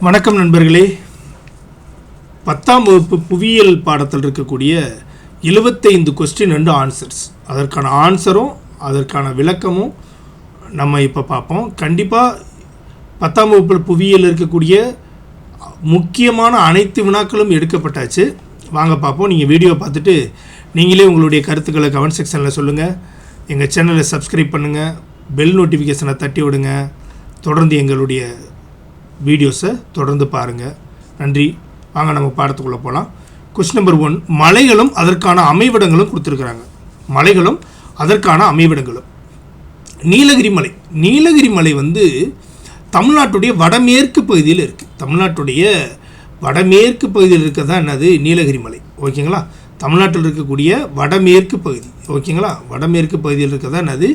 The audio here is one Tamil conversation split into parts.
வணக்கம் நண்பர்களே. 10ஆம் வகுப்பு புவியியல் பாடத்தில் இருக்கக்கூடிய 75 கொஸ்டின் அண்ட் ஆன்சர்ஸ், அதற்கான ஆன்சரும் அதற்கான விளக்கமும் நம்ம இப்போ பார்ப்போம். கண்டிப்பாக 10ஆம் வகுப்பில் புவியியல் இருக்கக்கூடிய முக்கியமான அனைத்து வினாக்களும் எடுக்கப்பட்டாச்சு. வாங்க பார்ப்போம். நீங்கள் வீடியோ பார்த்துட்டு நீங்களே உங்களுடைய கருத்துக்களை கமெண்ட் செக்ஷனில் சொல்லுங்கள். எங்கள் சேனலை சப்ஸ்கிரைப் பண்ணுங்கள், பெல் நோட்டிஃபிகேஷனை தட்டி விடுங்க. தொடர்ந்து எங்களுடைய வீடியோஸை தொடர்ந்து பாருங்கள். நன்றி. வாங்க நம்ம பாடத்துக்குள்ளே போகலாம். கொஸ்டின் நம்பர் 1, மலைகளும் அதற்கான அமைவிடங்களும் கொடுத்துருக்குறாங்க. மலைகளும் அதற்கான அமைவிடங்களும். நீலகிரி மலை வந்து தமிழ்நாட்டுடைய வடமேற்கு பகுதியில் இருக்குது. தமிழ்நாட்டுடைய வடமேற்கு பகுதியில் இருக்கிறதா என்னது நீலகிரி மலை. ஓகேங்களா? தமிழ்நாட்டில் இருக்கக்கூடிய வடமேற்கு பகுதி. ஓகேங்களா? வடமேற்கு பகுதியில் இருக்கிறதா என்னது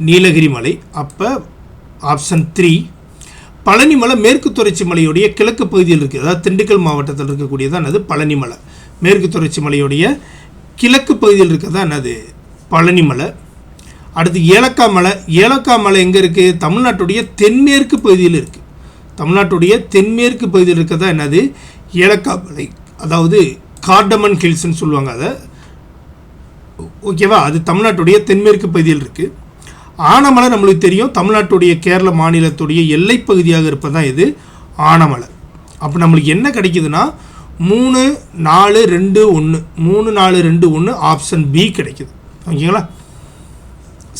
நீலகிரி மலை. அப்போ ஆப்ஷன் 3. பழனிமலை மேற்கு தொடர்ச்சி மலையுடைய கிழக்கு பகுதியில் இருக்குது. அதாவது திண்டுக்கல் மாவட்டத்தில் இருக்கக்கூடியதான் என்னது பழனிமலை. மேற்கு தொடர்ச்சி மலையுடைய கிழக்கு பகுதியில் இருக்கிறதா என்னது பழனிமலை. அடுத்து ஏலக்காய் மலை எங்கே இருக்குது? தமிழ்நாட்டுடைய தென்மேற்கு பகுதியில் இருக்குது. தமிழ்நாட்டுடைய தென்மேற்கு பகுதியில் இருக்கிறதா என்னது ஏலக்காய் மலை. அதாவது கார்டமன் ஹில்ஸ்ன்னு சொல்லுவாங்க அதை. ஓகேவா? அது தமிழ்நாட்டுடைய தென்மேற்கு பகுதியில் இருக்குது. ஆனமலை நம்மளுக்கு தெரியும், தமிழ்நாட்டுடைய கேரள மாநிலத்துடைய எல்லை பகுதியாக இருப்பதான் இது ஆனமலை. அப்போ நம்மளுக்கு என்ன கிடைக்குதுன்னா 3, 4, 2, 1 3, 4, 2, 1 ஆப்ஷன் பி கிடைக்குது. ஓகேங்களா?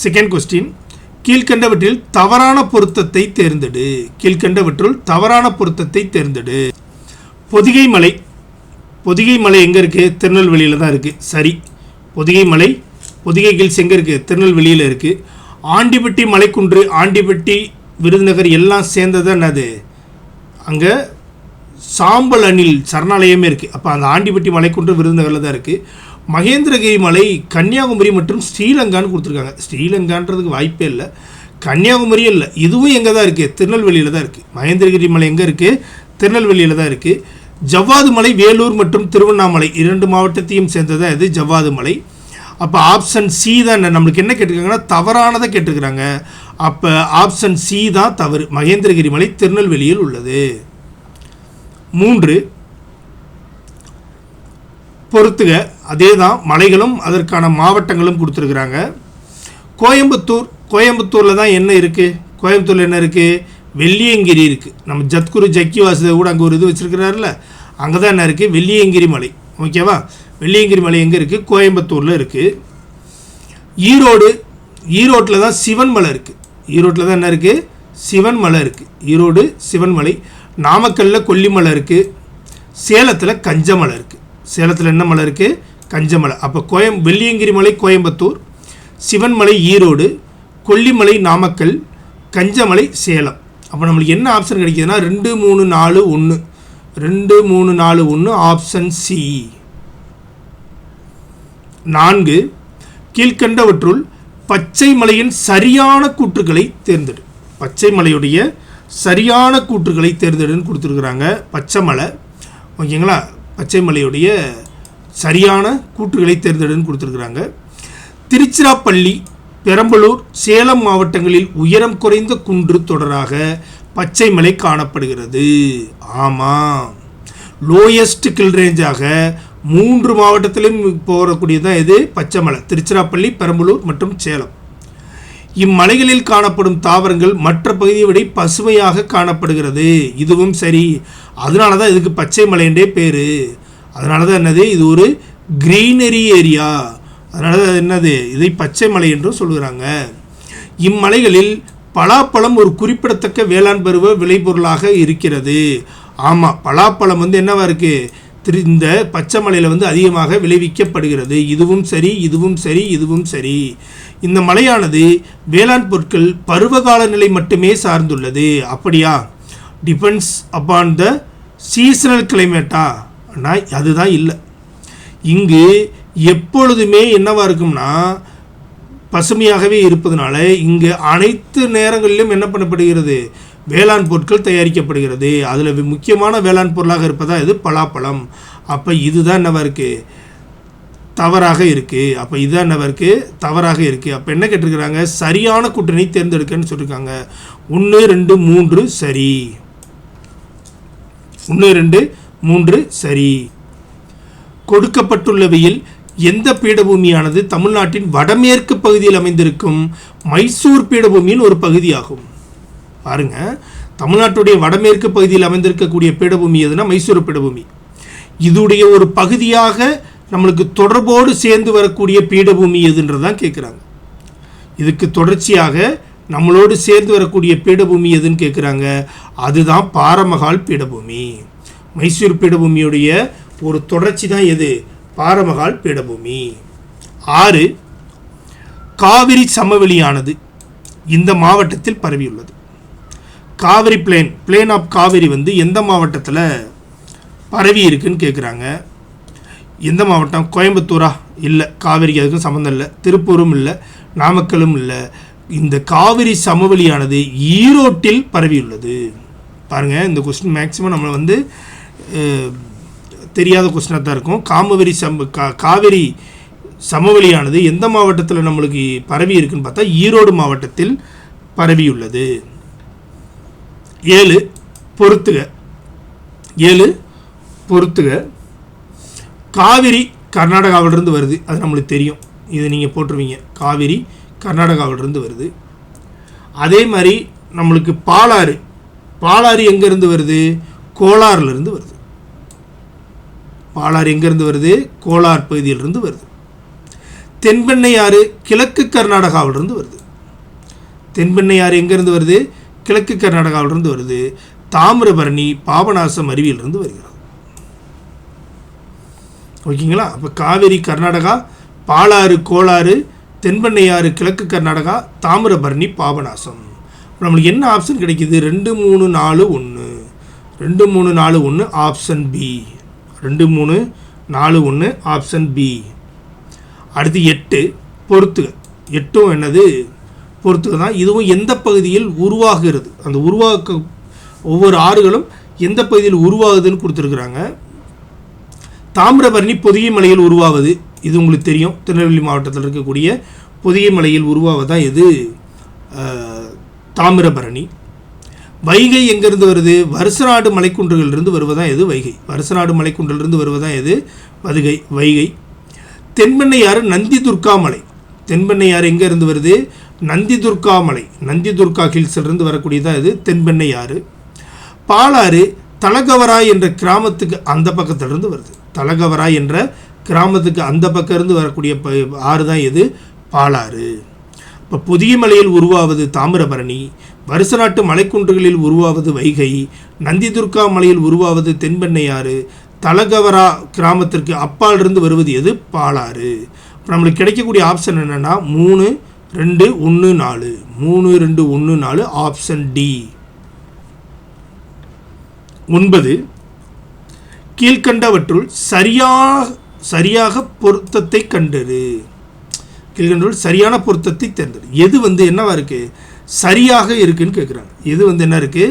செகண்ட் கொஸ்டின், கீழ்கண்டவற்றில் தவறான பொருத்தத்தை தேர்ந்தெடு. கீழ்கண்டவற்றில் தவறான பொருத்தத்தை தேர்ந்தெடு. பொதிகை மலை எங்கே இருக்குது? திருநெல்வேலியில் தான் இருக்குது. சரி. பொதிகை ஹில்ஸ் எங்கே இருக்குது? திருநெல்வேலியில் இருக்குது. ஆண்டிப்பட்டி மலைக்குன்று, ஆண்டிப்பட்டி, விருதுநகர் எல்லாம் சேர்ந்தது என்னது அங்கே சாம்பல் அணில் சரணாலயமே இருக்குது. அப்போ அந்த ஆண்டிப்பட்டி மலைக்குன்று விருதுநகரில் தான் இருக்குது. மகேந்திரகிரி மலை கன்னியாகுமரி மற்றும் ஸ்ரீலங்கான்னு கொடுத்துருக்காங்க. ஸ்ரீலங்கான்றதுக்கு வாய்ப்பே இல்லை. கன்னியாகுமரியும் இல்லை. இதுவும் எங்கே தான் இருக்குது? திருநெல்வேலியில் தான் இருக்குது. மகேந்திரகிரி மலை எங்கே இருக்குது? திருநெல்வேலியில் தான் இருக்குது. ஜவ்வாது மலை வேலூர் மற்றும் திருவண்ணாமலை 2 மாவட்டத்தையும் சேர்ந்ததான் இது ஜவ்வாது மலை. அப்போ ஆப்ஷன் சி தான் நம்மளுக்கு என்ன கேட்டிருக்காங்கன்னா தவறானதை கேட்டிருக்கிறாங்க. அப்போ ஆப்ஷன் சி தான் தவறு. மகேந்திரகிரி மலை திருநெல்வேலியில் உள்ளது. 3, பொறுத்துக. அதே தான் மலைகளும் அதற்கான மாவட்டங்களும் கொடுத்துருக்குறாங்க. கோயம்புத்தூரில் தான் என்ன இருக்குது? கோயம்புத்தூரில் என்ன இருக்குது? வெள்ளியங்கிரி இருக்குது. நம்ம ஜத்குரு ஜக்கி வாசுதேவ் கூட அங்கே ஒரு இது வச்சுருக்கிறாருல, அங்கே தான் என்ன இருக்குது? வெள்ளியங்கிரி மலை. ஓகேவா? வெள்ளியங்கிரி மலை எங்கே இருக்குது? கோயம்புத்தூரில் இருக்குது. ஈரோட்டில் தான் சிவன் மலை இருக்குது. ஈரோட்டில் தான் என்ன இருக்குது? சிவன் மலை இருக்குது. ஈரோடு சிவன் மலை. நாமக்கல்லில் கொல்லிமலை இருக்குது. சேலத்தில் கஞ்சமலை இருக்குது. சேலத்தில் என்ன மலை இருக்குது? கஞ்சமலை. அப்போ வெள்ளியங்கிரி மலை கோயம்புத்தூர், சிவன்மலை ஈரோடு, கொல்லிமலை நாமக்கல், கஞ்சமலை சேலம். அப்போ நம்மளுக்கு என்ன ஆப்ஷன் கிடைக்கிதுன்னா 2, 3, 4, 1 2, 3, 4, 1 ஆப்ஷன் சி. 4, கீழ்கண்டவற்றுள் பச்சை மலையின் சரியான கூற்றுகளை தேர்ந்தெடு. பச்சை மலையுடைய சரியான கூற்றுகளை தேர்ந்தெடுன்னு கொடுத்துருக்குறாங்க. பச்சை மலை. ஓகேங்களா? பச்சை மலையுடைய சரியான கூற்றுகளை தேர்ந்தெடுன்னு கொடுத்துருக்குறாங்க. திருச்சிராப்பள்ளி, பெரம்பலூர், சேலம் மாவட்டங்களில் உயரம் குறைந்த குன்று தொடராக பச்சை மலை காணப்படுகிறது. ஆமாம். லோயஸ்ட் கில் ரேஞ்சாக 3 மாவட்டத்திலும் போகக்கூடியதான் இது பச்சை மலை. திருச்சிராப்பள்ளி, பெரம்பலூர் மற்றும் சேலம். இம்மலைகளில் காணப்படும் தாவரங்கள் மற்ற பகுதியை விட பசுமையாக காணப்படுகிறது. இதுவும் சரி. அதனால தான் இதுக்கு பச்சை மலைன்றே பேர். அதனால தான் என்னது இது ஒரு கிரீனரி ஏரியா. அதனால தான் என்னது இதை பச்சை மலை என்றும் சொல்கிறாங்க. இம்மலைகளில் பலாப்பழம் ஒரு குறிப்பிடத்தக்க வேளாண் பருவ விளைபொருளாக இருக்கிறது. ஆமாம், பலாப்பழம் வந்து என்னவா இருக்குது? இந்த பச்சை மலையில் வந்து அதிகமாக விளைவிக்கப்படுகிறது. இதுவும் சரி, இதுவும் சரி, இதுவும் சரி. இந்த மலையானது வேளாண் பொருட்கள் பருவகால நிலை மட்டுமே சார்ந்துள்ளது. அப்படியா? டிபெண்ட்ஸ் அப்பான் த சீசனல் கிளைமேட்டா? ஆனால் அதுதான் இல்லை. இங்கு எப்பொழுதுமே என்னவா இருக்கும்னா பசுமையாகவே இருப்பதனால இங்கு அனைத்து நேரங்களிலும் என்ன பண்ணப்படுகிறது? வேளாண் பொருட்கள் தயாரிக்கப்படுகிறது. அதில் முக்கியமான வேளாண் பொருளாக இருப்பதா இது பலாப்பழம். அப்போ இதுதான் என்னவா இருக்குது? தவறாக இருக்குது. அப்போ இதுதான் என்னவா இருக்குது? தவறாக இருக்குது. அப்போ என்ன கேட்டிருக்கிறாங்க? சரியான கூட்டணி தேர்ந்தெடுக்கன்னு சொல்லியிருக்காங்க. 1, 2, 3 சரி. 1 2 3 சரி. கொடுக்கப்பட்டுள்ளவையில் எந்த பீடபூமியானது தமிழ்நாட்டின் வடமேற்கு பகுதியில் அமைந்திருக்கும் மைசூர் பீடபூமியின் ஒரு பகுதியாகும். பாருங்க, தமிழ்நாட்டுடைய வடமேற்கு பகுதியில் அமைந்திருக்கக்கூடிய பீடபூமி எதுனா மைசூர் பீடபூமி. இதுடைய ஒரு பகுதியாக நம்மளுக்கு தொடர்போடு சேர்ந்து வரக்கூடிய பீடபூமி எதுன்றதான் கேட்குறாங்க. இதுக்கு தொடர்ச்சியாக நம்மளோடு சேர்ந்து வரக்கூடிய பீடபூமி எதுன்னு கேட்குறாங்க. அதுதான் பாரமகால் பீடபூமி. மைசூர் பீடபூமியுடைய ஒரு தொடர்ச்சி தான் எது? பாரமகால் பீடபூமி. 6 காவிரி சமவெளியானது இந்த மாவட்டத்தில் பரவியுள்ளது. காவிரி பிளேன் ஆஃப் காவிரி எந்த மாவட்டத்தில் பரவி இருக்குன்னு கேட்குறாங்க. எந்த மாவட்டம்? கோயம்புத்தூரா? இல்லை, காவிரிக்கு அதுக்கும் சம்மந்தம் இல்லை. திருப்பூரும் இல்லை, நாமக்கலும் இல்லை. இந்த காவிரி சமவெளியானது ஈரோட்டில் பரவியுள்ளது. பாருங்கள், இந்த கொஸ்டின் மேக்சிமம் நம்மளை தெரியாத கொஸ்டினாக தான் இருக்கும். காவிரி சமவெளியானது எந்த மாவட்டத்தில் நம்மளுக்கு பரவி இருக்குன்னு பார்த்தா ஈரோடு மாவட்டத்தில் பரவியுள்ளது. 7 பொறுத்துக. காவிரி கர்நாடகாவிலிருந்து வருது, அது நம்மளுக்கு தெரியும். இது நீங்கள் போட்டுருவீங்க. காவிரி கர்நாடகாவிலிருந்து வருது. அதே மாதிரி நம்மளுக்கு பாலாறு எங்கேருந்து வருது? கோலாறுலேருந்து வருது. பாலாறு எங்கேருந்து வருது? கோலார் பகுதியிலிருந்து வருது. தென்பெண்ணையாறு கிழக்கு கர்நாடகாவிலிருந்து வருது. தென்பெண்ணையாறு எங்கேருந்து வருது? கிழக்கு கர்நாடகாவிலிருந்து வருது. தாமிரபரணி பாபநாசம் அருவியிலிருந்து வருகிறது. ஓகேங்களா? அப்போ காவிரி கர்நாடகா, பாலாறு கோலாறு, தென்பெண்ணையாறு கிழக்கு கர்நாடகா, தாமிரபரணி பாபநாசம். நம்மளுக்கு என்ன ஆப்ஷன் கிடைக்கிது? 2 3 4 1. 2 3 4 1 ஆப்ஷன் பி. 2 3 4 1 option B. அடுத்து 8 பொறுத்துக. 8ம் என்னது? பொறுத்துக தான். இதுவும் எந்த பகுதியில் உருவாகிறது, அந்த ஒவ்வொரு ஆறுகளும் எந்த பகுதியில் உருவாகுதுன்னு கொடுத்துருக்குறாங்க. தாமிரபரணி பொதிகை மலையில் உருவாவது, இது உங்களுக்கு தெரியும். திருநெல்வேலி மாவட்டத்தில் இருக்கக்கூடிய பொதிகை மலையில் உருவாவதான் எது? தாமிரபரணி. வைகை எங்கேருந்து வருது? வருசநாடு மலைக்குன்றுகளிலிருந்து வருவதான் எது? வைகை. வருசநாடு மலைக்குன்றிலிருந்து வருவதான் எது? வைகை. தென்பெண்ணையாறு நந்தி துர்கா மலை. தென்பெண்ணையாறு எங்கேருந்து வருது? நந்தி துர்கா மலை, நந்தி துர்கா ஹில்ஸிலிருந்து வரக்கூடியதான் இது தென்பெண்ணையாறு. பாலாறு தலகவராய் என்ற கிராமத்துக்கு அந்த பக்கத்திலிருந்து வருது. தலகவராய் என்ற கிராமத்துக்கு அந்த பக்கம் இருந்து வரக்கூடிய ஆறு தான் எது? பாலாறு. இப்போ பொதிகை மலையில் உருவாவது தாமிரபரணி, வருசநாட்டு மலைக்குன்றுகளில் உருவாவது வைகை, நந்தி துர்கா மலையில் உருவாவது தென்பெண்ணையாறு, தலகவரா கிராமத்திற்கு அப்பால் இருந்து வருவது எது? பாலாறு. இப்போ நம்மளுக்கு கிடைக்கக்கூடிய ஆப்ஷன் என்னென்னா 3 2 1 4. 3 2 1 4 ஆப்ஷன் டி. 9 கீழ்கண்டவற்றுள் சரியாக பொருத்தத்தை கண்டது. கீழ்கண்டவற்றுள் சரியான பொருத்தத்தை தேர்ந்தெடு. எது என்னவா இருக்கு? சரியாக இருக்குன்னு கேட்குறாங்க. எது என்ன இருக்கு?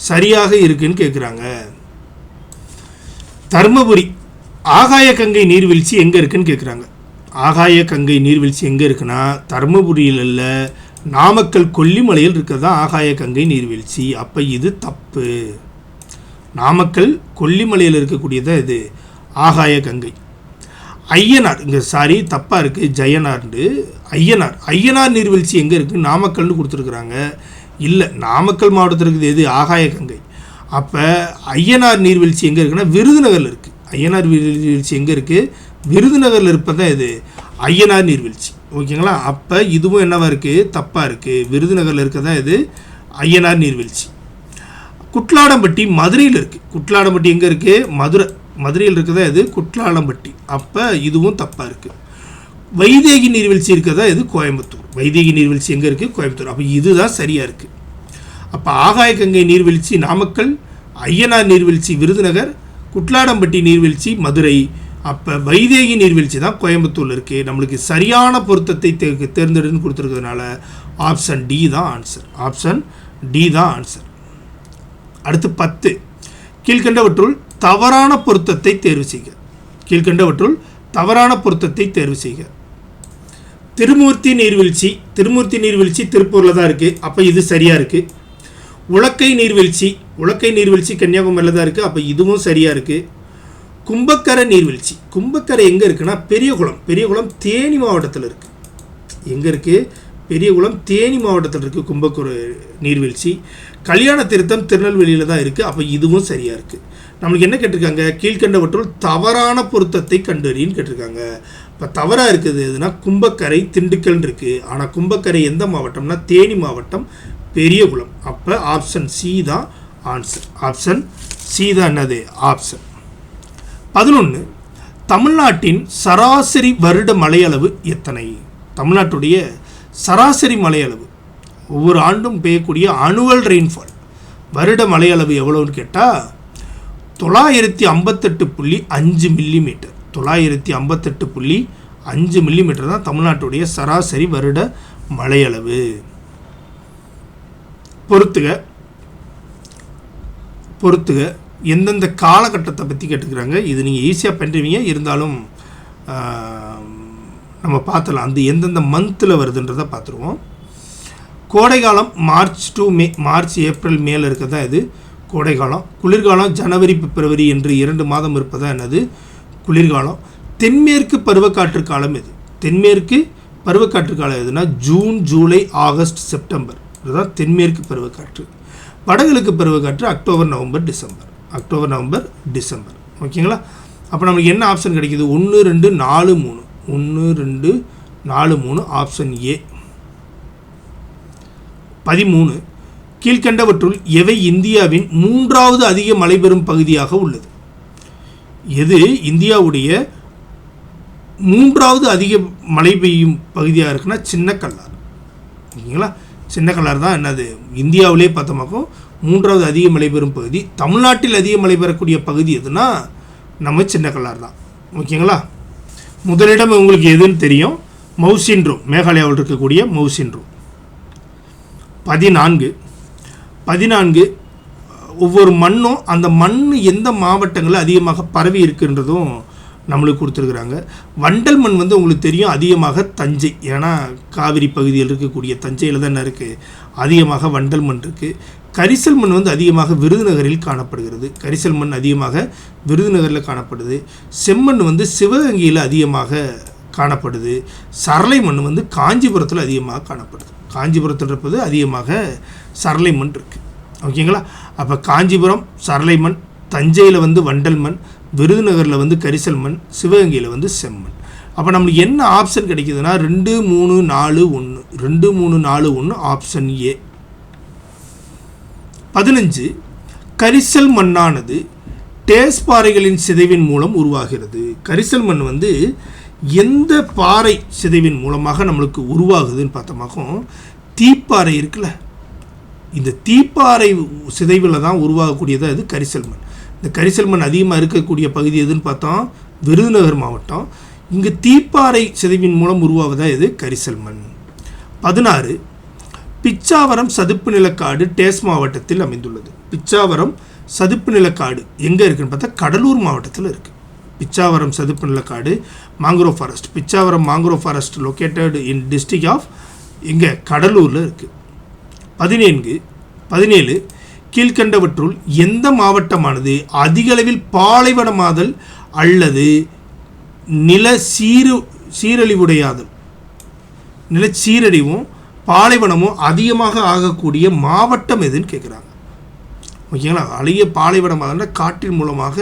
சரியாக இருக்குன்னு கேட்குறாங்க. தர்மபுரி ஆகாய கங்கை நீர்வீழ்ச்சி எங்கே இருக்குன்னு கேட்குறாங்க. ஆகாய கங்கை நீர்வீழ்ச்சி எங்கே இருக்குன்னா தர்மபுரியில் இல்லை, நாமக்கல் கொல்லிமலையில் இருக்கிறதா ஆகாய கங்கை நீர்வீழ்ச்சி. அப்போ இது தப்பு. நாமக்கல் கொல்லிமலையில் இருக்கக்கூடியதான் இது ஆகாய கங்கை. ஐயனார் இங்கே தப்பாக இருக்குது, ஜெயனார்ண்டு. ஐயனார் நீர்வீழ்ச்சி எங்கே இருக்குது? நாமக்கல்னு கொடுத்துருக்குறாங்க. இல்லை, நாமக்கல் மாவட்டத்தில் இருக்குது எது? ஆகாய கங்கை. அப்போ ஐயனார் நீர்வீழ்ச்சி எங்கே இருக்குன்னா விருதுநகரில் இருக்குது. ஐயனார் நீர்வீழ்ச்சி எங்கே இருக்குது? விருதுநகரில் இருப்பதான் இது ஐயனார் நீர்வீழ்ச்சி. ஓகேங்களா? அப்போ இதுவும் என்னவா இருக்குது? தப்பாக இருக்குது. விருதுநகரில் இருக்கதான் இது ஐயனார் நீர்வீழ்ச்சி. குட்லாடம்பட்டி மதுரையில் இருக்குது. குட்லாடம்பட்டி எங்கே இருக்குது? மதுரையில் இருக்கிறதா இது குட்லாடம்பட்டி. அப்போ இதுவும் தப்பாக இருக்குது. வைதேகி நீர்வீழ்ச்சி இருக்கிறதா இது கோயம்புத்தூர். வைதேகி நீர்வீழ்ச்சி எங்கே இருக்குது? கோயம்புத்தூர். அப்போ இதுதான் சரியாக இருக்குது. அப்போ ஆகாய கங்கை நீர்வீழ்ச்சி நாமக்கல், ஐயனார் நீர்வீழ்ச்சி விருதுநகர், குட்லாடம்பட்டி நீர்வீழ்ச்சி மதுரை. அப்போ வைதேகி நீர்வீழ்ச்சி தான் கோயம்புத்தூரில் இருக்குது. நம்மளுக்கு சரியான பொருத்தத்தை தேர்ந்தெடுன்னு கொடுத்துருக்கிறதுனால ஆப்ஷன் டி தான் ஆன்சர். ஆப்ஷன் டி தான் ஆன்சர். அடுத்து 10 கீழ்கண்டவற்றுள் தவறான பொருத்தத்தை தேர்வு செய்க. கீழ்கண்டவற்றுள் தவறான பொருத்தத்தை தேர்வு செய்க. திருமூர்த்தி நீர்வீழ்ச்சி திருப்பூரில் தான் இருக்குது. அப்போ இது சரியாக இருக்குது. உலக்கை நீர்வீழ்ச்சி, உலக்கை நீர்வீழ்ச்சி கன்னியாகுமரியில் தான் இருக்குது. அப்போ இதுவும் சரியாக இருக்குது. கும்பக்கரை நீர்வீழ்ச்சி, கும்பக்கரை எங்கே இருக்குன்னா பெரியகுளம், பெரியகுளம் தேனி மாவட்டத்தில் இருக்குது. எங்கே இருக்குது? பெரியகுளம் தேனி மாவட்டத்தில் இருக்குது கும்பக்கரை நீர்வீழ்ச்சி. கல்யாண திருத்தம் திருநெல்வேலியில் தான் இருக்குது. அப்போ இதுவும் சரியாக இருக்குது. நம்மளுக்கு என்ன கேட்டிருக்காங்க? கீழ்கண்டவற்றுள் தவறான பொருத்தத்தை கண்டறின்னு கேட்டிருக்காங்க. இப்போ தவறாக இருக்குது எதுனா கும்பக்கரை திண்டுக்கல் இருக்குது. ஆனால் கும்பக்கரை எந்த மாவட்டம்னா தேனி மாவட்டம், பெரியகுளம். அப்போ ஆப்ஷன் சி தான் ஆன்சர். ஆப்ஷன் சி தான் என்னது ஆப்ஷன். 11. தமிழ்நாட்டின் சராசரி வருட மழையளவு எத்தனை? தமிழ்நாட்டுடைய சராசரி மழையளவு, ஒவ்வொரு ஆண்டும் பெய்யக்கூடிய அனுவல் ரெயின்ஃபால் வருட மழையளவு எவ்வளோன்னு கேட்டால் 958.5 மில்லிமீட்டர். 958.5 மில்லிமீட்டர் தான் தமிழ்நாட்டுடைய சராசரி வருட மழையளவு. பொறுத்துக எந்தெந்த காலகட்டத்தை பற்றி கேட்டுக்கிறாங்க. இது நீங்கள் ஈஸியாக பண்ணுறீங்க, இருந்தாலும் நம்ம பார்த்துலாம். அந்த எந்தெந்த மந்தில் வருதுன்றதை பார்த்துருவோம். கோடைக்காலம் March to May, March April மேல இருக்கிறதா இது கோடைக்காலம். குளிர்காலம் ஜனவரி பிப்ரவரி என்று 2 மாதம் இருப்பதா என்னது குளிர்காலம். தென்மேற்கு பருவக்காற்று காலம் எது? தென்மேற்கு பருவக்காற்று காலம் எதுனா ஜூன், ஜூலை, ஆகஸ்ட், செப்டம்பர். இதுதான் தென்மேற்கு பருவக்காற்று. வடகிழக்கு பருவக்காற்று October, November, December. October, November, December. ஓகேங்களா? அப்போ நமக்கு என்ன ஆப்ஷன் கிடைக்குது? 1, 2, 4, 3. 1, 2, 4, 3 ஆப்ஷன் ஏ. 13. கீழ்கண்டவற்றுள் எவை இந்தியாவின் 3வது அதிக மழை பெறும் பகுதியாக உள்ளது? எது இந்தியாவுடைய 3வது அதிக மழை பெய்யும் பகுதியாக இருக்குன்னா சின்ன கல்லார். ஓகேங்களா? சின்ன கல்லார் தான் என்னது இந்தியாவிலே பார்த்தோமாக்கும் 3வது அதிக மழை பெறும் பகுதி. தமிழ்நாட்டில் அதிக மழை பெறக்கூடிய பகுதி எதுனா நம்ம சின்ன கல்லார் தான். ஓகேங்களா? முதலிடம் உங்களுக்கு எதுன்னு தெரியும், மவுசின் ரூம், மேகாலயாவில் இருக்கக்கூடிய மவுசின் ரூம். 14 ஒவ்வொரு மண்ணும் அந்த மண் எந்த மாவட்டங்களில் அதிகமாக பரவி இருக்குன்றதும் நம்மளுக்கு கொடுத்துருக்குறாங்க. வண்டல் மண் வந்து உங்களுக்கு தெரியும் அதிகமாக தஞ்சை, ஏன்னா காவிரி பகுதியில் இருக்கக்கூடிய தஞ்சையில் தான் இருக்குது அதிகமாக வண்டல் மண் இருக்குது. கரிசல் மண் வந்து அதிகமாக விருதுநகரில் காணப்படுகிறது. கரிசல் மண் அதிகமாக விருதுநகரில் காணப்படுது. செம்மண் வந்து சிவகங்கையில் அதிகமாக காணப்படுது. சரளை மண் வந்து காஞ்சிபுரத்தில் அதிகமாக காணப்படுது. காஞ்சிபுரத்தில் இருப்பது அதிகமாக சரளை மண் இருக்குது. ஓகேங்களா? அப்போ காஞ்சிபுரம் சரளை மண், தஞ்சையில் வந்து வண்டல் மண், விருதுநகரில் வந்து கரிசல் மண், சிவகங்கையில் வந்து செம்மண். அப்போ நம்மளுக்கு என்ன ஆப்ஷன் கிடைக்குதுன்னா 2, 3, 4, 1. 2, 3, 4, 1 ஆப்ஷன் ஏ. 15 கரிசல் மண்ணானது டேஸ் பாறைகளின் சிதைவின் மூலம் உருவாகிறது. கரிசல் மண் வந்து எந்த பாறை சிதைவின் மூலமாக நம்மளுக்கு உருவாகுதுன்னு பார்த்தோமாக்கும் தீப்பாறை இருக்குல்ல, இந்த தீப்பாறை சிதைவில் தான் உருவாகக்கூடியதாக இது கரிசல் மண். இந்த கரிசல் மண் அதிகமாக இருக்கக்கூடிய பகுதி எதுன்னு பார்த்தோம் விருதுநகர் மாவட்டம். இங்கு தீப்பாறை சிதைவின் மூலம் உருவாவதாக இது கரிசல் மண். 16 பிச்சாவரம் சதுப்பு நிலக்காடு டேஸ் மாவட்டத்தில் அமைந்துள்ளது. பிச்சாவரம் சதுப்பு நிலக்காடு எங்கே இருக்குன்னு பார்த்தா கடலூர் மாவட்டத்தில் இருக்குது. பிச்சாவரம் சதுப்பு நிலக்காடு mangrove forest. Pichavaram mangrove forest located in district of இங்கே கடலூரில் இருக்குது. 17 கீழ்கண்டவற்றுள் எந்த மாவட்டமானது அதிகளவில் பாலைவனமாதல் அல்லது நிலச்சீரழிவுடையாதல், நிலச்சீரழிவும் பாலைவனமும் அதிகமாக ஆகக்கூடிய மாவட்டம் எதுன்னு கேட்குறாங்க. ஓகேங்களா? அழகிய பாலைவனமாதல்னா காற்றின் மூலமாக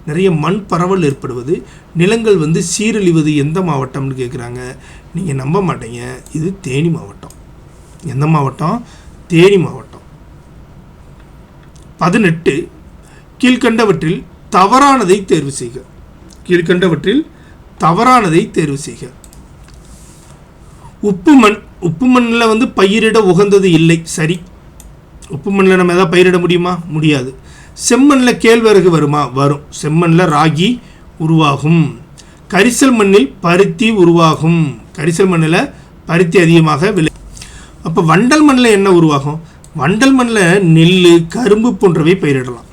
நிறைய மண் பரவல் ஏற்படுவது, நிலங்கள் வந்து சீரழிவது எந்த மாவட்டம்னு கேட்குறாங்க. நீங்கள் நம்ப மாட்டீங்க, இது தேனி மாவட்டம். எந்த மாவட்டம்? தேனி மாவட்டம். 18 கீழ்கண்டவற்றில் தவறானதை தேர்வு செய்க. கீழ்கண்டவற்றில் தவறானதை தேர்வு செய்க. உப்பு மண், உப்பு மண்ணில் வந்து பயிரிட உகந்தது இல்லை. சரி, உப்பு மண்ணில் நம்ம எதாவது பயிரிட முடியுமா? முடியாது. செம்மண்ணில் கேழ்வரகு வருமா? வரும். செம்மண்ணில் ராகி உருவாகும். கரிசல் மண்ணில் பருத்தி உருவாகும். கரிசல் மண்ணில் பருத்தி அதிகமாக விளை. அப்போ வண்டல் மண்ணில் என்ன உருவாகும்? வண்டல் மண்ணில் நெல், கரும்பு போன்றவை பயிரிடலாம்.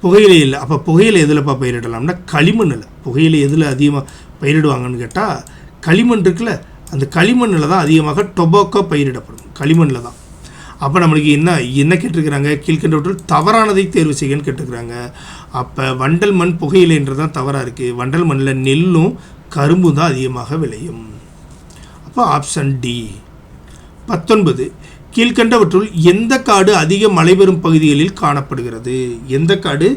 புகையிலை இல்லை. அப்போ புகையிலை எதில்ப்பா பயிரிடலாம்னா களிமண்ணில். புகையிலை எதில் அதிகமாக பயிரிடுவாங்கன்னு கேட்டால் களிமண் இருக்குல்ல, அந்த களிமண்ணில் தான் அதிகமாக டொபாக்கோ பயிரிடப்படும். களிமண்ணில் தான். அப்போ நம்மளுக்கு என்ன கேட்டிருக்கிறாங்க, கீழ்கண்டவற்றுள் தவறானதை தேர்வு செய்யன்னு கேட்டிருக்கிறாங்க. அப்போ வண்டல் மண் புகையிலைன்றது தான் தவறாக இருக்குது. வண்டல் மண்ணில் நெல்லும் கரும்பும் தான் அதிகமாக விளையும். அப்போ ஆப்ஷன் டி. 19 கீழ்கண்டவற்றுள் எந்த காடு அதிக மழை பெறும் பகுதிகளில் காணப்படுகிறது? எந்த காடு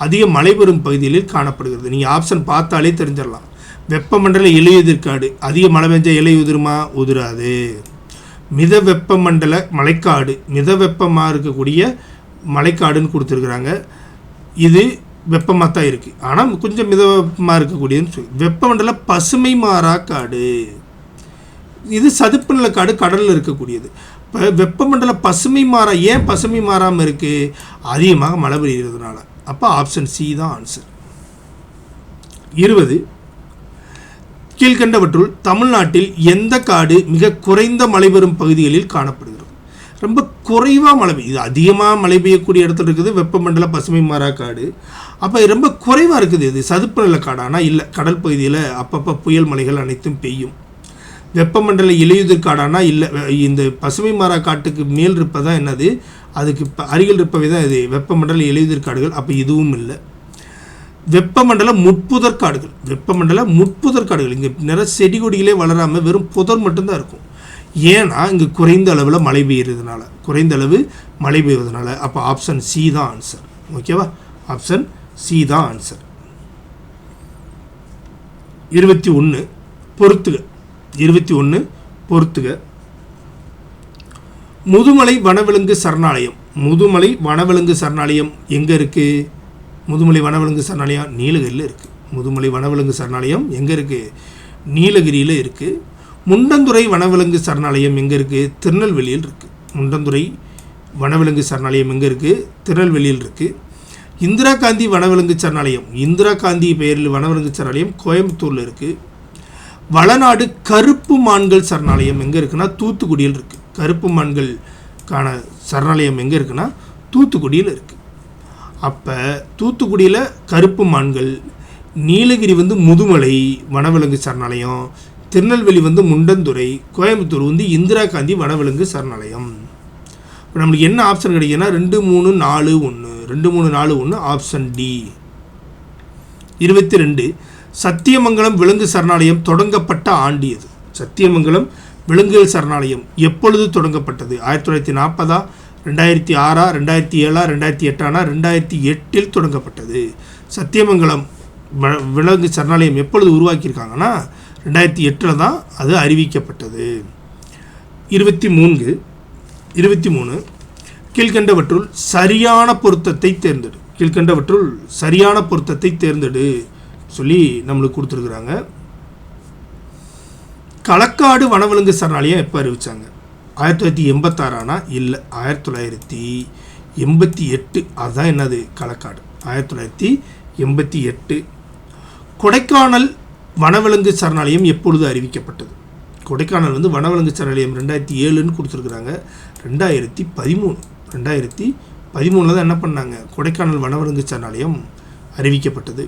அதிக மழை பெறும் பகுதிகளில் காணப்படுகிறது? நீங்கள் ஆப்ஷன் பார்த்தாலே தெரிஞ்சிடலாம். வெப்பமண்டல இலையுதிர் காடு அதிக மழை பெஞ்சால் இலை உதிருமா? உதிராது. மித வெப்பமண்டல மழைக்காடு, மித வெப்பமாக இருக்கக்கூடிய மழைக்காடுன்னு கொடுத்துருக்குறாங்க. இது வெப்பமாக தான் இருக்குது, ஆனால் கொஞ்சம் மித வெப்பமாக இருக்கக்கூடியதுன்னு சொல்லி. வெப்பமண்டல பசுமை மாறா காடு, இது சதுப்பு நில காடு, கடலில் இருக்கக்கூடியது. இப்போ வெப்பமண்டல பசுமை மாறா, ஏன் பசுமை மாறாமல் இருக்குது? அதிகமாக மழை பெய்கிறதுனால. அப்போ ஆப்ஷன் சி தான் ஆன்சர். 20 கீழ்கண்டவற்றுள் தமிழ்நாட்டில் எந்த காடு மிக குறைந்த மழை பெறும் பகுதிகளில் காணப்படுகிறது? ரொம்ப குறைவாக மழை பெய்யும். இது அதிகமாக மழை பெய்யக்கூடிய இடத்துல இருக்குது வெப்பமண்டல பசுமை மாறா காடு. அப்போ ரொம்ப குறைவாக இருக்குது. இது சதுப்பு நில காடு, ஆனால் இல்லை, கடல் பகுதியில் அப்பப்போ புயல் மழைகள் அனைத்தும் பெய்யும். வெப்பமண்டல இலையுதிர் காடானா இல்லை, இந்த பசுமை மாறா காட்டுக்கு மேல் இருப்பதான் என்னது, அதுக்கு அருகில் இருப்பவை தான் இது வெப்பமண்டல இலையுதிர் காடுகள். அப்போ இதுவும் இல்லை. வெப்பமண்டல முட்புதர் காடுகள், வெப்பமண்டல முட்புதர் காடுகள், இங்கே நிறைய செடி கொடிகளே வளராமல் வெறும் புதர் மட்டும்தான் இருக்கும். ஏன்னா இங்கே குறைந்த அளவில் மழை பெய்யறதுனால, குறைந்த அளவு மழை பெய்வதனால. அப்போ ஆப்ஷன் சி தான் ஆன்சர். ஓகேவா? ஆப்ஷன் சி தான் ஆன்சர். 21 பொறுத்துக. 21 பொறுத்துக. முதுமலை வனவிலங்கு சரணாலயம், முதுமலை வனவிலங்கு சரணாலயம் எங்கே இருக்குது? முதுமலை வனவிலங்கு சரணாலயம் நீலகிரியில் இருக்குது. முதுமலை வனவிலங்கு சரணாலயம் எங்கே இருக்குது? நீலகிரியில் இருக்குது. முண்டந்துறை வனவிலங்கு சரணாலயம் எங்கே இருக்குது? திருநெல்வேலியில் இருக்குது. முண்டந்துறை வனவிலங்கு சரணாலயம் எங்கே இருக்குது? திருநெல்வேலியில் இருக்குது. இந்திரா காந்தி வனவிலங்கு சரணாலயம், இந்திரா காந்தி பெயரில் வனவிலங்கு சரணாலயம் கோயம்புத்தூரில் இருக்குது. வளநாடு கருப்பு மான்கள் சரணாலயம் எங்கே இருக்குன்னா தூத்துக்குடியில் இருக்குது. கருப்பு மான்களுக்கான சரணாலயம் எங்கே இருக்குன்னா தூத்துக்குடியில் இருக்குது. அப்போ தூத்துக்குடியில் கருப்பு மான்கள், நீலகிரி முதுமலை வனவிலங்கு சரணாலயம், திருநெல்வேலி முண்டந்துறை, கோயம்புத்தூர் இந்திரா காந்தி வனவிலங்கு சரணாலயம். இப்போ நம்மளுக்கு என்ன ஆப்ஷன் கிடைக்குன்னா 2, 3, 4, 1. 2, 3, 4, 1 ஆப்ஷன் டி. 22 சத்தியமங்கலம் விலங்கு சரணாலயம் தொடங்கப்பட்ட ஆண்டு எது? சத்தியமங்கலம் விலங்குகள் சரணாலயம் எப்பொழுது தொடங்கப்பட்டது? 1940, 2006, 2007, 2008? 2008 தொடங்கப்பட்டது. சத்தியமங்கலம் விலங்கு சரணாலயம் எப்பொழுது உருவாக்கியிருக்காங்கன்னா 2008 தான் அது அறிவிக்கப்பட்டது. 23 கீழ்கண்டவற்றுள் சரியான பொருத்தத்தை தேர்ந்தெடு. கீழ்கண்டவற்றுள் சரியான பொருத்தத்தை தேர்ந்தெடு சொல்லி நம்மளுக்கு கொடுத்துருக்குறாங்க. களக்காடு வனவிலங்கு சரணாலயம் எப்போ அறிவித்தாங்க? 1986 இல்லை, 1988. அதுதான் என்னது களக்காடு, 1988. கொடைக்கானல் வனவிலங்கு சரணாலயம் எப்பொழுது அறிவிக்கப்பட்டது? கொடைக்கானல் வனவிலங்கு சரணாலயம் 2007 கொடுத்துருக்குறாங்க. 2013 தான் என்ன பண்ணாங்க, கொடைக்கானல் வனவிலங்கு சரணாலயம் அறிவிக்கப்பட்டது.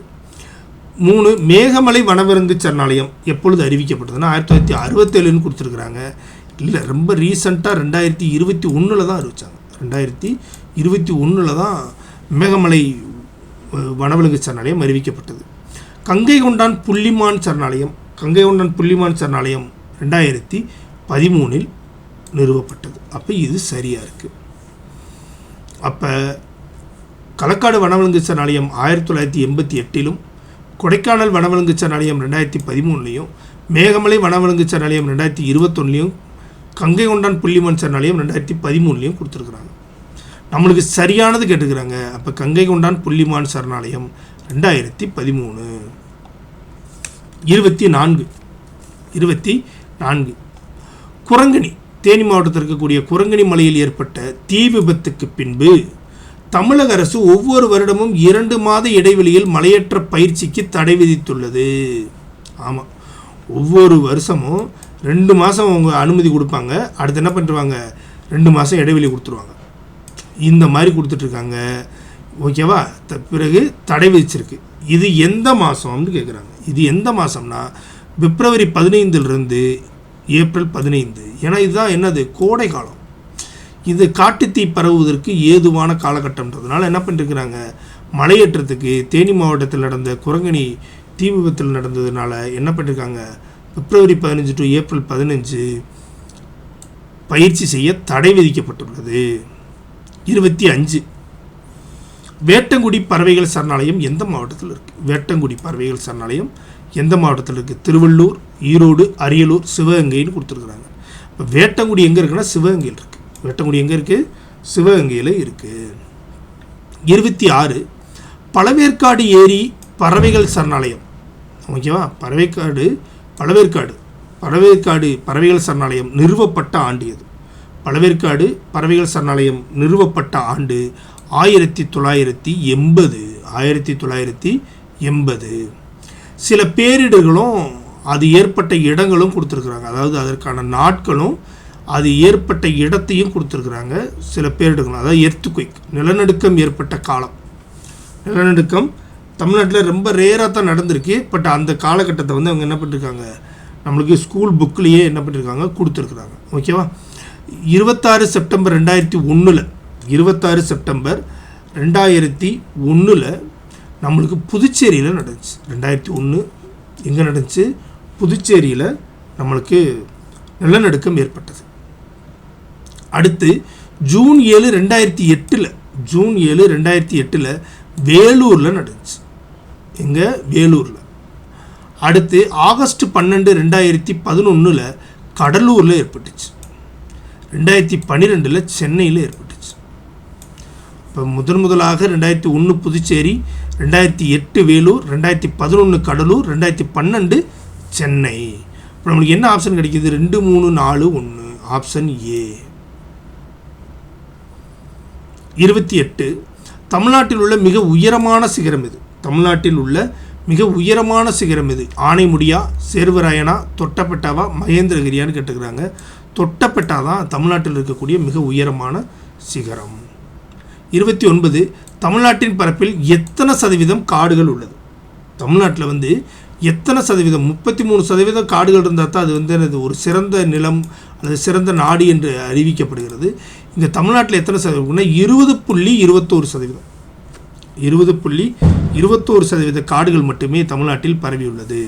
3 மேகமலை வனவிலங்கு சரணாலயம் எப்பொழுது அறிவிக்கப்பட்டதுன்னா 1967 கொடுத்துருக்குறாங்க. இல்லை, ரொம்ப ரீசண்டாக 2021 தான் அறிவித்தாங்க. 2021 தான் மேகமலை வனவிலங்கு சரணாலயம் அறிவிக்கப்பட்டது. கங்கை கொண்டான் புள்ளிமான் சரணாலயம், கங்கை கொண்டான் புள்ளிமான் சரணாலயம் 2013 நிறுவப்பட்டது. அப்போ இது சரியாக இருக்குது. அப்போ களக்காடு வனவிலங்கு சரணாலயம் 1988, கொடைக்கானல் வனவிலங்கு சரணாலயம் 2013, மேகமலை வனவிலங்கு சரணாலயம் 2021, கங்கை கொண்டான் புள்ளிமான் சரணாலயம் 2013 கொடுத்துருக்குறாங்க. நம்மளுக்கு சரியானது கேட்டுக்கிறாங்க. அப்போ கங்கை கொண்டான் புள்ளிமான் சரணாலயம் 2013. 24 குரங்கணி, தேனி மாவட்டத்தில் இருக்கக்கூடிய குரங்கணி மலையில் ஏற்பட்ட தீ விபத்துக்கு பின்பு தமிழக அரசு ஒவ்வொரு வருடமும் 2 மாத இடைவெளியில் மலையேற்ற பயிற்சிக்கு தடை விதித்துள்ளது. ஆமாம், ஒவ்வொரு வருஷமும் 2 மாதம் அவங்க அனுமதி கொடுப்பாங்க. அடுத்து என்ன பண்ணிடுவாங்க, 2 மாதம் இடைவெளி கொடுத்துருவாங்க. இந்த மாதிரி கொடுத்துட்ருக்காங்க. ஓகேவா? பிறகு தடை விதிச்சிருக்கு. இது எந்த மாதம்னு கேட்குறாங்க. இது எந்த மாதம்னா பிப்ரவரி 15 ஏப்ரல் 15. ஏன்னா இதுதான் என்னது கோடை காலம். இது காட்டுத்தீ பரவுவதற்கு ஏதுவான காலகட்டம்ன்றதுனால என்ன பண்ணிருக்கிறாங்க, மலையேற்றத்துக்கு தேனி மாவட்டத்தில் நடந்த குரங்கணி தீ விபத்தில் நடந்ததுனால என்ன பண்ணியிருக்காங்க, பிப்ரவரி 15 டு ஏப்ரல் 15 பயிற்சி செய்ய தடை விதிக்கப்பட்டுள்ளது. 25 வேட்டங்குடி பறவைகள் சரணாலயம் எந்த மாவட்டத்தில் இருக்குது? வேட்டங்குடி பறவைகள் சரணாலயம் எந்த மாவட்டத்தில் இருக்குது? திருவள்ளூர், ஈரோடு, அரியலூர், சிவகங்கைன்னு கொடுத்துருக்குறாங்க. இப்போ வேட்டங்குடி எங்கே இருக்குன்னா சிவகங்கையில் இருக்குது. வேட்டங்குடி எங்கே இருக்குது? சிவகங்கையில் இருக்குது. 26 பழவேற்காடு ஏரி பறவைகள் சரணாலயம். ஓகேவா? பழவேற்காடு பறவைகள் சரணாலயம் நிறுவப்பட்ட ஆண்டு எது? பழவேற்காடு பறவைகள் சரணாலயம் நிறுவப்பட்ட ஆண்டு 1980. சில பேரிடர்களும் அது ஏற்பட்ட இடங்களும் கொடுத்துருக்குறாங்க. அதாவது அதற்கான நாட்களும் அது ஏற்பட்ட இடத்தையும் கொடுத்துருக்குறாங்க. சில பேரிடர்களும், அதாவது எர்த்குயிக் நிலநடுக்கம் ஏற்பட்ட காலம். நிலநடுக்கம் தமிழ்நாட்டில் ரொம்ப ரேராக தான் நடந்திருக்கு. பட் அந்த காலகட்டத்தை வந்து அவங்க என்ன பண்ணியிருக்காங்க, நம்மளுக்கு ஸ்கூல் புக்லேயே என்ன பண்ணியிருக்காங்க, கொடுத்துருக்குறாங்க. ஓகேவா? 26 செப்டம்பர் 2001 26 செப்டம்பர் 2001 நம்மளுக்கு புதுச்சேரியில் நடந்துச்சு. 2001 எங்கே நடந்துச்சு? புதுச்சேரியில் நம்மளுக்கு நிலநடுக்கம் ஏற்பட்டது. அடுத்து ஜூன் 7 2008 வேலூரில் நடந்துச்சு. எங்கே? வேலூரில். அடுத்து ஆகஸ்ட் 12 2011 கடலூரில் ஏற்பட்டுச்சு. 2012 சென்னையில் ஏற்பட்டுச்சு. இப்போ முதலாக 2001 புதுச்சேரி, 2008 வேலூர், 2011 கடலூர், 2012 சென்னை. இப்போ நம்மளுக்கு என்ன ஆப்ஷன் கிடைக்கிது? 2, 3, 4, 1 ஆப்ஷன் ஏ. 28 தமிழ்நாட்டில் உள்ள மிக உயரமான சிகரம் எது? தமிழ்நாட்டில் உள்ள மிக உயரமான சிகரம் எது? ஆனைமுடியா, சேர்வராயனா, தொட்டபெட்டாவா, மகேந்திரகிரியான்னு கேட்டுக்கிறாங்க. தொட்டபெட்டா தான் தமிழ்நாட்டில் இருக்கக்கூடிய மிக உயரமான சிகரம். 29 தமிழ்நாட்டின் பரப்பில் எத்தனை சதவீதம் காடுகள் உள்ளது? தமிழ்நாட்டில் வந்து எத்தனை சதவீதம்? 33% காடுகள் இருந்தால் தான் அது வந்து ஒரு சிறந்த நிலம் அல்லது சிறந்த நாடு என்று அறிவிக்கப்படுகிறது. இங்கே தமிழ்நாட்டில் எத்தனை சதவீதம்னா 20.21%. 20.21% காடுகள் மட்டுமே தமிழ்நாட்டில் பரவியுள்ளது.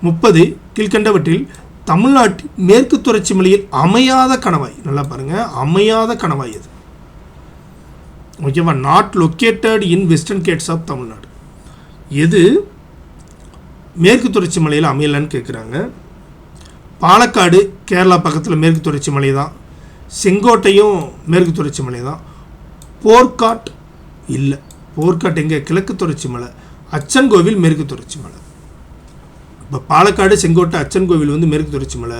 30 கீழ்கண்டவற்றில் தமிழ்நாட்டில் மேற்கு தொடர்ச்சி மலையில் அமையாத கணவாய். நல்லா பாருங்கள், அமையாத கணவாய் எது? ஓகேவா? Not located in western ghats of Tamil Nadu. எது மேற்கு தொடர்ச்சி மலையில் அமையலன்னு கேட்குறாங்க. பாலக்காடு கேரளா பக்கத்தில் மேற்கு தொடர்ச்சி மலை தான். செங்கோட்டையும் மேற்கு தொடர்ச்சி மலை தான். போர்க்காட் இல்லை. போர்க்காட் எங்கே? கிழக்கு தொடர்ச்சி மலை. அச்சன்கோவில் மேற்கு தொடர்ச்சி மலை. இப்போ பாலக்காடு, செங்கோட்டை, அச்சன்கோவில் வந்து மேற்கு தொடர்ச்சி மலை,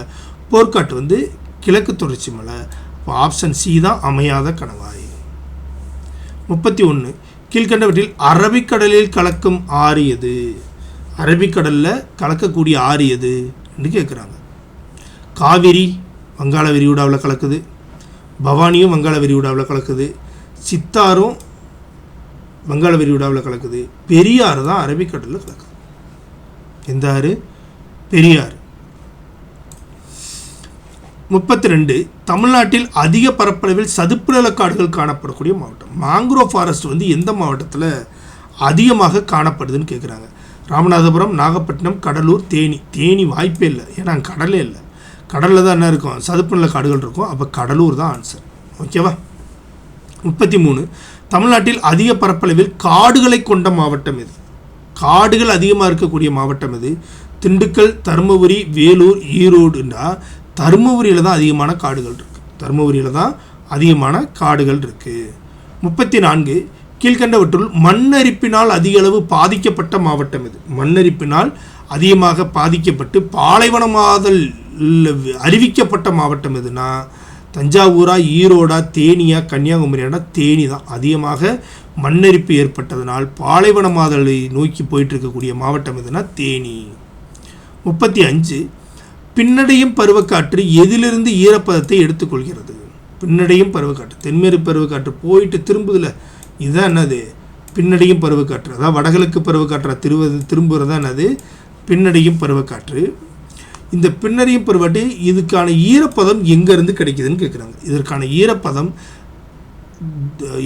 போர்க்காட் வந்து கிழக்கு தொடர்ச்சி மலை. இப்போ ஆப்ஷன் சி தான் அமையாத கணவாய். 31 கீழ்கண்டவற்றில் அரபிக்கடலில் கலக்கும் ஆறு எது? அரபிக்கடலில் கலக்கக்கூடிய ஆறு எது என்று கேட்குறாங்க. காவிரி வங்காள விரிகுடாவில் கலக்குது, பவானியும் வங்காள விரிகுடாவில் கலக்குது, சித்தாரும் வங்காள விரிகுடாவில் கலக்குது, பெரியாறு தான் அரபிக்கடலில் கலக்குது. எந்த ஆறு? பெரியாறு. 32 தமிழ்நாட்டில் அதிக பரப்பளவில் சதுப்பு நிலக்காடுகள் காணப்படக்கூடிய மாவட்டம். மேங்க்ரோவ் ஃபாரஸ்ட் வந்து எந்த மாவட்டத்தில் அதிகமாக காணப்படுதுன்னு கேட்குறாங்க. ராமநாதபுரம், நாகப்பட்டினம், கடலூர், தேனி. தேனி வாய்ப்பே இல்லை, ஏன்னா அங்கே கடலே இல்லை. கடலில் தான் என்ன இருக்கும்? சதுப்பு நில காடுகள் இருக்கும். அப்போ கடலூர் தான் ஆன்சர். ஓகேவா? 33 தமிழ்நாட்டில் அதிக பரப்பளவில் காடுகளை கொண்ட மாவட்டம் எது? காடுகள் அதிகமாக இருக்கக்கூடிய மாவட்டம் எது? திண்டுக்கல், தருமபுரி, வேலூர், ஈரோடுன்னா தருமபுரியில் தான் அதிகமான காடுகள் இருக்குது. தருமபுரியில் தான் அதிகமான காடுகள் இருக்குது. 34 கீழ்கண்டவற்றுள் மண்ணரிப்பினால் அதிக அளவு பாதிக்கப்பட்ட மாவட்டம் எது? மண்ணரிப்பினால் அதிகமாக பாதிக்கப்பட்டு பாலைவனமாதல் அறிவிக்கப்பட்ட மாவட்டம் எதுனா தஞ்சாவூரா, ஈரோடா, தேனியா, கன்னியாகுமரியானா? தேனி தான். அதிகமாக மண்ணரிப்பு ஏற்பட்டதனால் பாலைவனமாதலை நோக்கி போயிட்டு இருக்கக்கூடிய மாவட்டம் எதுனா தேனி. 35 பின்னடையும் பருவக்காற்று எதிலிருந்து ஈரப்பதத்தை எடுத்துக்கொள்கிறது? பின்னடையும் பருவக்காற்று, தென்மேற்கு பருவக்காற்று போயிட்டு திரும்புதில்ல, இதுதான் என்னது? பின்னடையும் பருவக்காற்று. அதாவது வடகிழக்கு பருவக்காற்றை திரும்புகிறது தான் என்னது? பின்னடையும் பருவக்காற்று. இந்த பின்னறியும் பெருவட்டு இதுக்கான ஈரப்பதம் எங்கேருந்து கிடைக்குதுன்னு கேட்குறாங்க. இதற்கான ஈரப்பதம்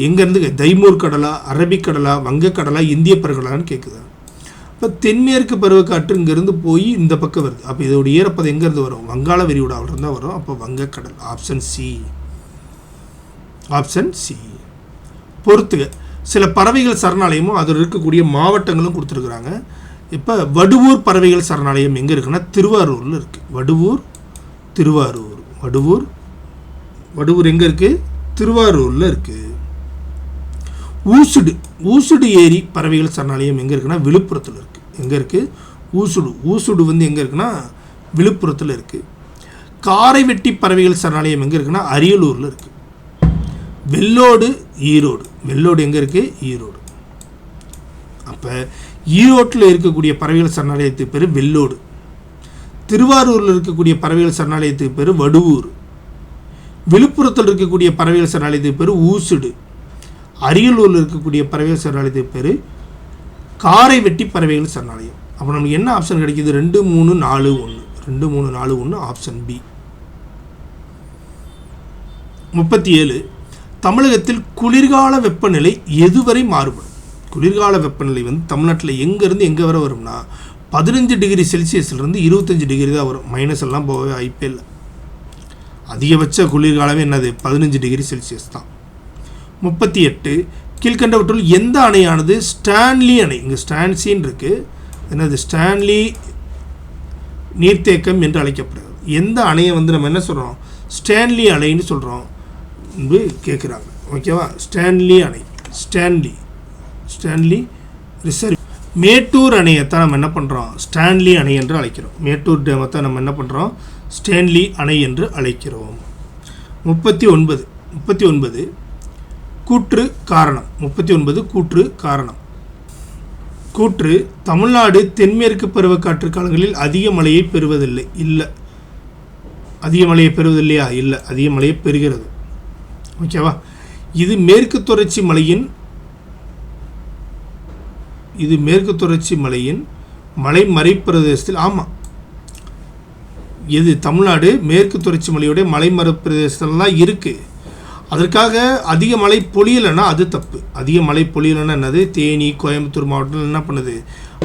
எங்கேருந்து, தைமூர் கடலா, அரபிக்கடலா, வங்கக்கடலா, இந்திய பெருங்கடலான்னு கேட்குது. இப்போ தென்மேற்கு பருவக்காற்று இங்கேருந்து போய் இந்த பக்கம் வருது. அப்போ இதோட ஈரப்பதம் எங்கேருந்து வரும், வங்காள விரிகுடாவிலிருந்து தான் வரும். அப்போ வங்கக்கடல். Option C. பொறுத்துக. சில பறவைகள் சரணாலயமும் அதில் இருக்கக்கூடிய மாவட்டங்களும் கொடுத்துருக்குறாங்க. இப்போ வடுவூர் பறவைகள் சரணாலயம் எங்கே இருக்குன்னா திருவாரூரில் இருக்குது. வடுவூர் எங்கே இருக்குது, திருவாரூரில் இருக்குது. ஊசுடு ஏரி பறவைகள் சரணாலயம் எங்கே இருக்குன்னா விழுப்புரத்தில் இருக்குது. எங்கே இருக்குது, ஊசுடு வந்து எங்கே இருக்குன்னா விழுப்புரத்தில் இருக்குது. காரைவெட்டி பறவைகள் சரணாலயம் எங்கே இருக்குன்னா அரியலூரில் இருக்குது. வெள்ளோடு எங்கே இருக்குது, ஈரோடு. அப்போ ஈரோட்டில் இருக்கக்கூடிய பறவைகள் சரணாலயத்துக்கு பேர் வெள்ளோடு. திருவாரூரில் இருக்கக்கூடிய பறவைகள் சரணாலயத்துக்கு பேர் வடுவூர். விழுப்புரத்தில் இருக்கக்கூடிய பறவைகள் சரணாலயத்துக்கு பேர் ஊசுடு. அரியலூரில் இருக்கக்கூடிய பறவைகள் சரணாலயத்துக்கு பேர் காரைவெட்டி பறவைகள் சரணாலயம். அப்போ நமக்கு என்ன ஆப்ஷன் கிடைக்கிது, 2, 3, 4, 1. Option B. 37. தமிழகத்தில் குளிர்கால வெப்பநிலை எதுவரை மாறுபடும்? குளிர்கால வெப்பநிலை வந்து தமிழ்நாட்டில் எங்கேருந்து எங்கே வரை வரும்னா 15 டிகிரி செல்சியஸ்லேருந்து 25 டிகிரி தான் வரும். மைனஸ் எல்லாம் போகவே வாய்ப்பே இல்லை. அதிகபட்ச குளிர்காலமே என்னது, 15 டிகிரி செல்சியஸ் தான். 38. கீழ்கண்டவற்றுள் எந்த அணையானது ஸ்டான்லி அணை, இங்கே ஸ்டான்சின்னு இருக்குது, என்னது ஸ்டான்லி நீர்த்தேக்கம் என்று அழைக்கப்படுகிறது. எந்த அணையை வந்து நம்ம என்ன சொல்கிறோம், ஸ்டான்லி அணைன்னு சொல்கிறோம் என்று கேட்குறாங்க. ஓகேவா, ஸ்டான்லி அணை, ஸ்டான்லி ரிசர்வ். மேட்டூர் அணையத்தான் நம்ம என்ன பண்ணுறோம், ஸ்டான்லி அணை என்று அழைக்கிறோம். மேட்டூர் டேமை தான் நம்ம என்ன பண்ணுறோம், ஸ்டான்லி அணை என்று அழைக்கிறோம். 39. கூற்று காரணம். கூற்று தமிழ்நாடு தென்மேற்கு பருவக்காற்று காலங்களில் அதிக மழையை பெறுவதில்லை. இல்லை, அதிக மழையை பெறுவதில்லையா, இல்லை, அதிக மழையை பெறுகிறது. ஓகேவா, இது மேற்கு தொடர்ச்சி மலையின் மலை மறைப்பிரதேசத்தில். ஆமாம், எது தமிழ்நாடு மேற்கு தொடர்ச்சி மலையோடைய மலை மறைப்பிரதேசத்துலாம் இருக்குது. அதற்காக அதிக மழை பொழியலைன்னா அது தப்பு. அதிக மழை பொழியலைன்னா என்னது, தேனி, கோயம்புத்தூர் மாவட்டத்தில் என்ன பண்ணுது,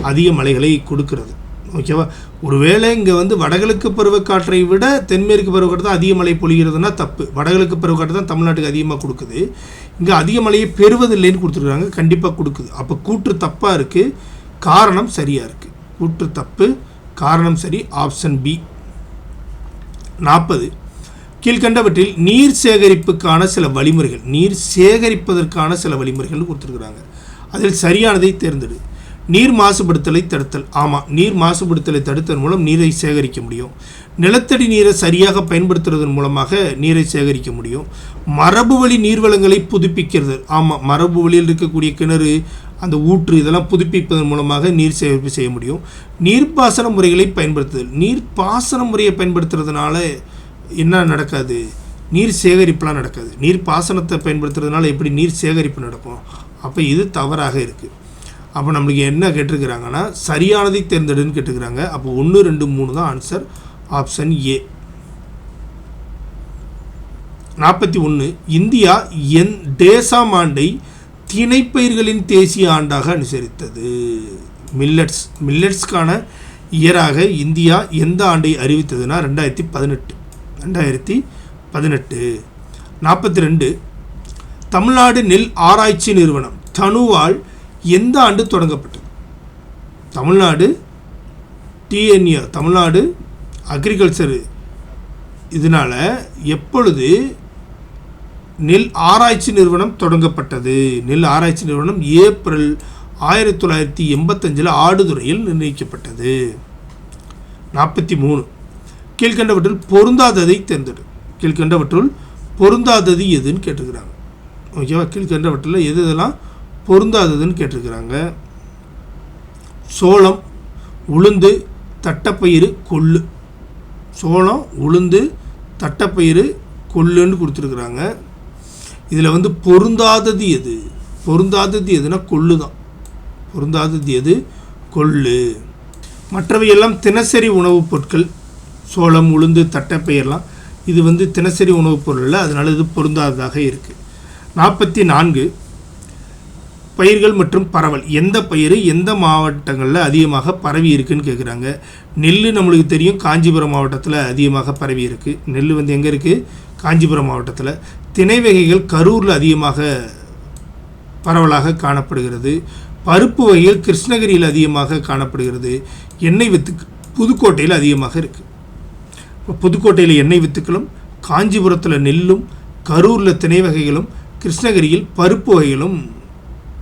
அதிக மழைகளை கொடுக்கறது. ஓகேவா, ஒருவேளை இங்கே வந்து வடகிழக்கு பருவக்காற்றை விட தென்மேற்கு பருவக்காற்று தான் அதிக மழை பொழிகிறதுனா தப்பு. வடகிழக்கு பருவக்காற்று தான் தமிழ்நாட்டுக்கு அதிகமாக கொடுக்குது. இங்கே அதிக மழையை பெறுவதில்லைன்னு கொடுத்துருக்காங்க, கண்டிப்பாக கொடுக்குது. அப்போ கூற்று தப்பாக இருக்குது, காரணம் சரியாக இருக்குது. கூற்று தப்பு, காரணம் சரி. Option B. 40. கீழ்கண்டவற்றில் நீர் சேகரிப்பதற்கான சில வழிமுறைகள் கொடுத்துருக்குறாங்க. அதில் சரியானதை தேர்ந்தெடு. நீர் மாசுபடுத்தலை தடுத்தல். ஆமாம், நீர் மாசுபடுத்தலை தடுத்தல் மூலம் நீரை சேகரிக்க முடியும். நிலத்தடி நீரை சரியாக பயன்படுத்துவதன் மூலமாக நீரை சேகரிக்க முடியும். மரபு வழி நீர்வளங்களை புதுப்பிக்கிறது. ஆமாம், மரபு வழியில் இருக்கக்கூடிய கிணறு, அந்த ஊற்று, இதெல்லாம் புதுப்பிப்பதன் மூலமாக நீர் சேகரிப்பு செய்ய முடியும். நீர்ப்பாசன முறைகளை பயன்படுத்துதல். நீர்ப்பாசன முறையை பயன்படுத்துறதுனால என்ன நடக்காது, நீர் சேகரிப்புலாம் நடக்காது. நீர் பாசனத்தை பயன்படுத்துறதுனால எப்படி நீர் சேகரிப்பு நடக்கும்? அப்போ இது தவறாக இருக்குது. அப்போ நம்மளுக்கு என்ன கேட்டிருக்கிறாங்கன்னா சரியானதை தேர்ந்தெடுன்னு கேட்டுக்கிறாங்க. அப்போ 1, 2, 3 தான் ஆன்சர். Option A. 41. இந்தியா டேசாம் ஆண்டை திணைப்பயிர்களின் தேசிய ஆண்டாக அனுசரித்தது. மில்லட்ஸ்க்கான இயராக இந்தியா எந்த ஆண்டை அறிவித்ததுன்னா 2018. 42. தமிழ்நாடு நெல் ஆராய்ச்சி நிறுவனம் தனுவால் எந்த ஆண்டு தொடங்கப்பட்டது? தமிழ்நாடு தமிழ்நாடு அக்ரிகல்ச்சர் இதனால் எப்பொழுது நெல் ஆராய்ச்சி நிறுவனம் தொடங்கப்பட்டது? நெல் ஆராய்ச்சி நிறுவனம் ஏப்ரல் 1985 ஆடுதுறையில் நிர்ணயிக்கப்பட்டது. 43. கீழ்கண்டவற்றுள் பொருந்தாததை தேர்ந்தெடு. கீழ்கண்டவற்றுள் பொருந்தாதது எதுன்னு கேட்டிருக்கிறாங்க. ஓகேவா, கீழ்கண்டவற்றில் எது இதெல்லாம் பொருந்தாததுன்னு கேட்டிருக்கிறாங்க. சோளம், உளுந்து, தட்டைப்பயிறு, கொள்ளு. சோளம், உளுந்து, தட்டைப்பயிறு, கொள்ளுன்னு கொடுத்துருக்குறாங்க. இதில் வந்து பொருந்தாதது எது? பொருந்தாதது எதுனா கொள்ளு தான். பொருந்தாதது எது? கொள்ளு. மற்றவையெல்லாம் தினசரி உணவுப் பொருட்கள். சோளம், உளுந்து, தட்டைப்பயிரெலாம் இது வந்து தினசரி உணவுப் பொருள் இல்லை, அதனால் இது பொருந்தாததாக இருக்குது. 44 பயிர்கள் மற்றும் பரவல். எந்த பயிர் எந்த மாவட்டங்களில் அதிகமாக பரவி இருக்குன்னு கேட்குறாங்க. நெல் நம்மளுக்கு தெரியும், காஞ்சிபுரம் மாவட்டத்தில் அதிகமாக பரவி இருக்குது. நெல் வந்து எங்கே இருக்குது? காஞ்சிபுரம் மாவட்டத்தில். திணை வகைகள் கரூரில் அதிகமாக பரவலாக காணப்படுகிறது. பருப்பு வகைகள் கிருஷ்ணகிரியில் அதிகமாக காணப்படுகிறது. எண்ணெய் வித்து புதுக்கோட்டையில் அதிகமாக இருக்குது. இப்போ புதுக்கோட்டையில் எண்ணெய் வித்துக்களும், காஞ்சிபுரத்தில் நெல்லும், கரூரில் திணை வகைகளும், கிருஷ்ணகிரியில் பருப்பு வகைகளும்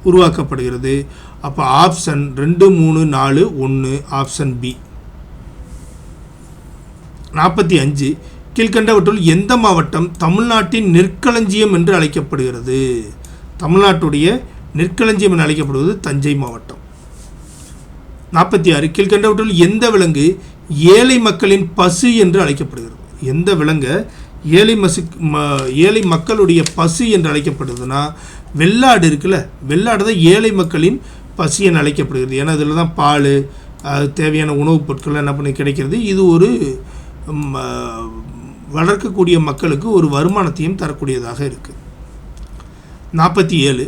உருவாக்கப்படுகிறது. அப்போ ஆப்ஷன் 2, 3, 4, 1 ஆப்ஷன் பி. 45 கீழ்கண்டவற்றுள் எந்த மாவட்டம் தமிழ்நாட்டின் நெற்களஞ்சியம் என்று அழைக்கப்படுகிறது? தமிழ்நாட்டுடைய நெற்களஞ்சியம் என அழைக்கப்படுவது தஞ்சை மாவட்டம். 46 கீழ்கண்டவற்றுள் எந்த விலங்கு ஏழை மக்களின் பசு என்று அழைக்கப்படுகிறது? எந்த விலங்கு ஏழை மக்களுடைய பசு என்று அழைக்கப்படுதுன்னா வெள்ளாடு இருக்குல்ல, வெள்ளாடு தான் ஏழை மக்களின் பசு என அழைக்கப்படுகிறது. ஏன்னா அதில் தான் பால், தேவையான உணவுப் பொருட்கள் என்ன பண்ணி கிடைக்கிறது. இது ஒரு வளர்க்கக்கூடிய மக்களுக்கு ஒரு வருமானத்தையும் தரக்கூடியதாக இருக்குது. 47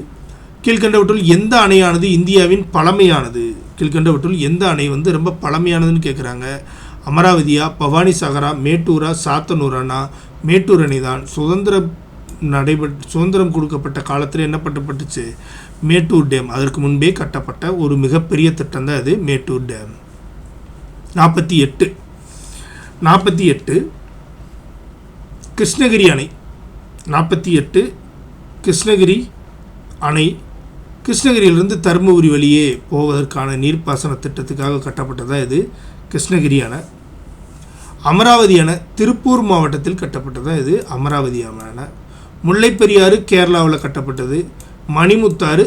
கீழ்கண்டவற்றுள் எந்த அணையானது இந்தியாவின் பழமையானது? கீழ்கண்டவற்றுள் எந்த அணை வந்து ரொம்ப பழமையானதுன்னு கேட்குறாங்க. அமராவதியா, பவானி சாகரா, மேட்டூரா, சாத்தனூரானா? மேட்டூர் அணை தான். சுதந்திரம் கொடுக்கப்பட்ட காலத்தில் என்ன பண்ணப்பட்டுச்சு? மேட்டூர் டேம். அதற்கு முன்பே கட்டப்பட்ட ஒரு மிகப்பெரிய திட்டம் தான் அது மேட்டூர் டேம். 48 கிருஷ்ணகிரி அணை. 48 கிருஷ்ணகிரி அணை கிருஷ்ணகிரியிலிருந்து தருமபுரி வழியே போவதற்கான நீர்ப்பாசன திட்டத்துக்காக கட்டப்பட்டதாக இது கிருஷ்ணகிரி அணை. அமராவதி அணை திருப்பூர் மாவட்டத்தில் கட்டப்பட்டதாக இது அமராவதி அணை. முல்லைப்பெரியாறு கேரளாவில் கட்டப்பட்டது. மணிமுத்தாறு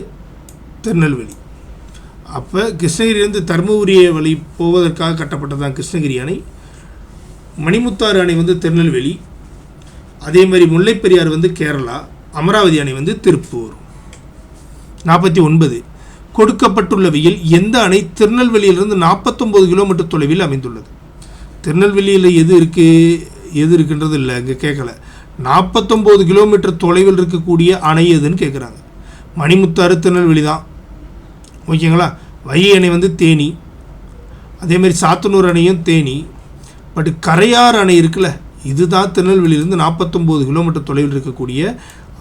திருநெல்வேலி. அப்போ கிருஷ்ணகிரியிலிருந்து தருமபுரி வழி போவதற்காக கட்டப்பட்டதான் கிருஷ்ணகிரி அணை. மணிமுத்தாறு அணை வந்து திருநெல்வேலி. அதே மாதிரி முல்லைப்பெரியாறு வந்து கேரளா. அமராவதி அணை வந்து திருப்பூர். 49 கொடுக்கப்பட்டுள்ளவையில் எந்த அணை திருநெல்வேலியிலிருந்து 49 கிலோமீட்டர் தொலைவில் அமைந்துள்ளது? திருநெல்வேலியில் எது இருக்குன்றது இல்லை, இங்கே கேட்கல. 49 கிலோமீட்டர் தொலைவில் இருக்கக்கூடிய அணை எதுன்னு கேட்குறாங்க. மணிமுத்தாறு திருநெல்வேலி தான், ஓகேங்களா. வைகை அணை வந்து தேனி. அதேமாதிரி சாத்தனூர் அணையும் தேனி. பட் கரையாறு அணை இருக்குல்ல, இதுதான் திருநெல்வேலியிலிருந்து 49 கிலோமீட்டர் தொலைவில் இருக்கக்கூடிய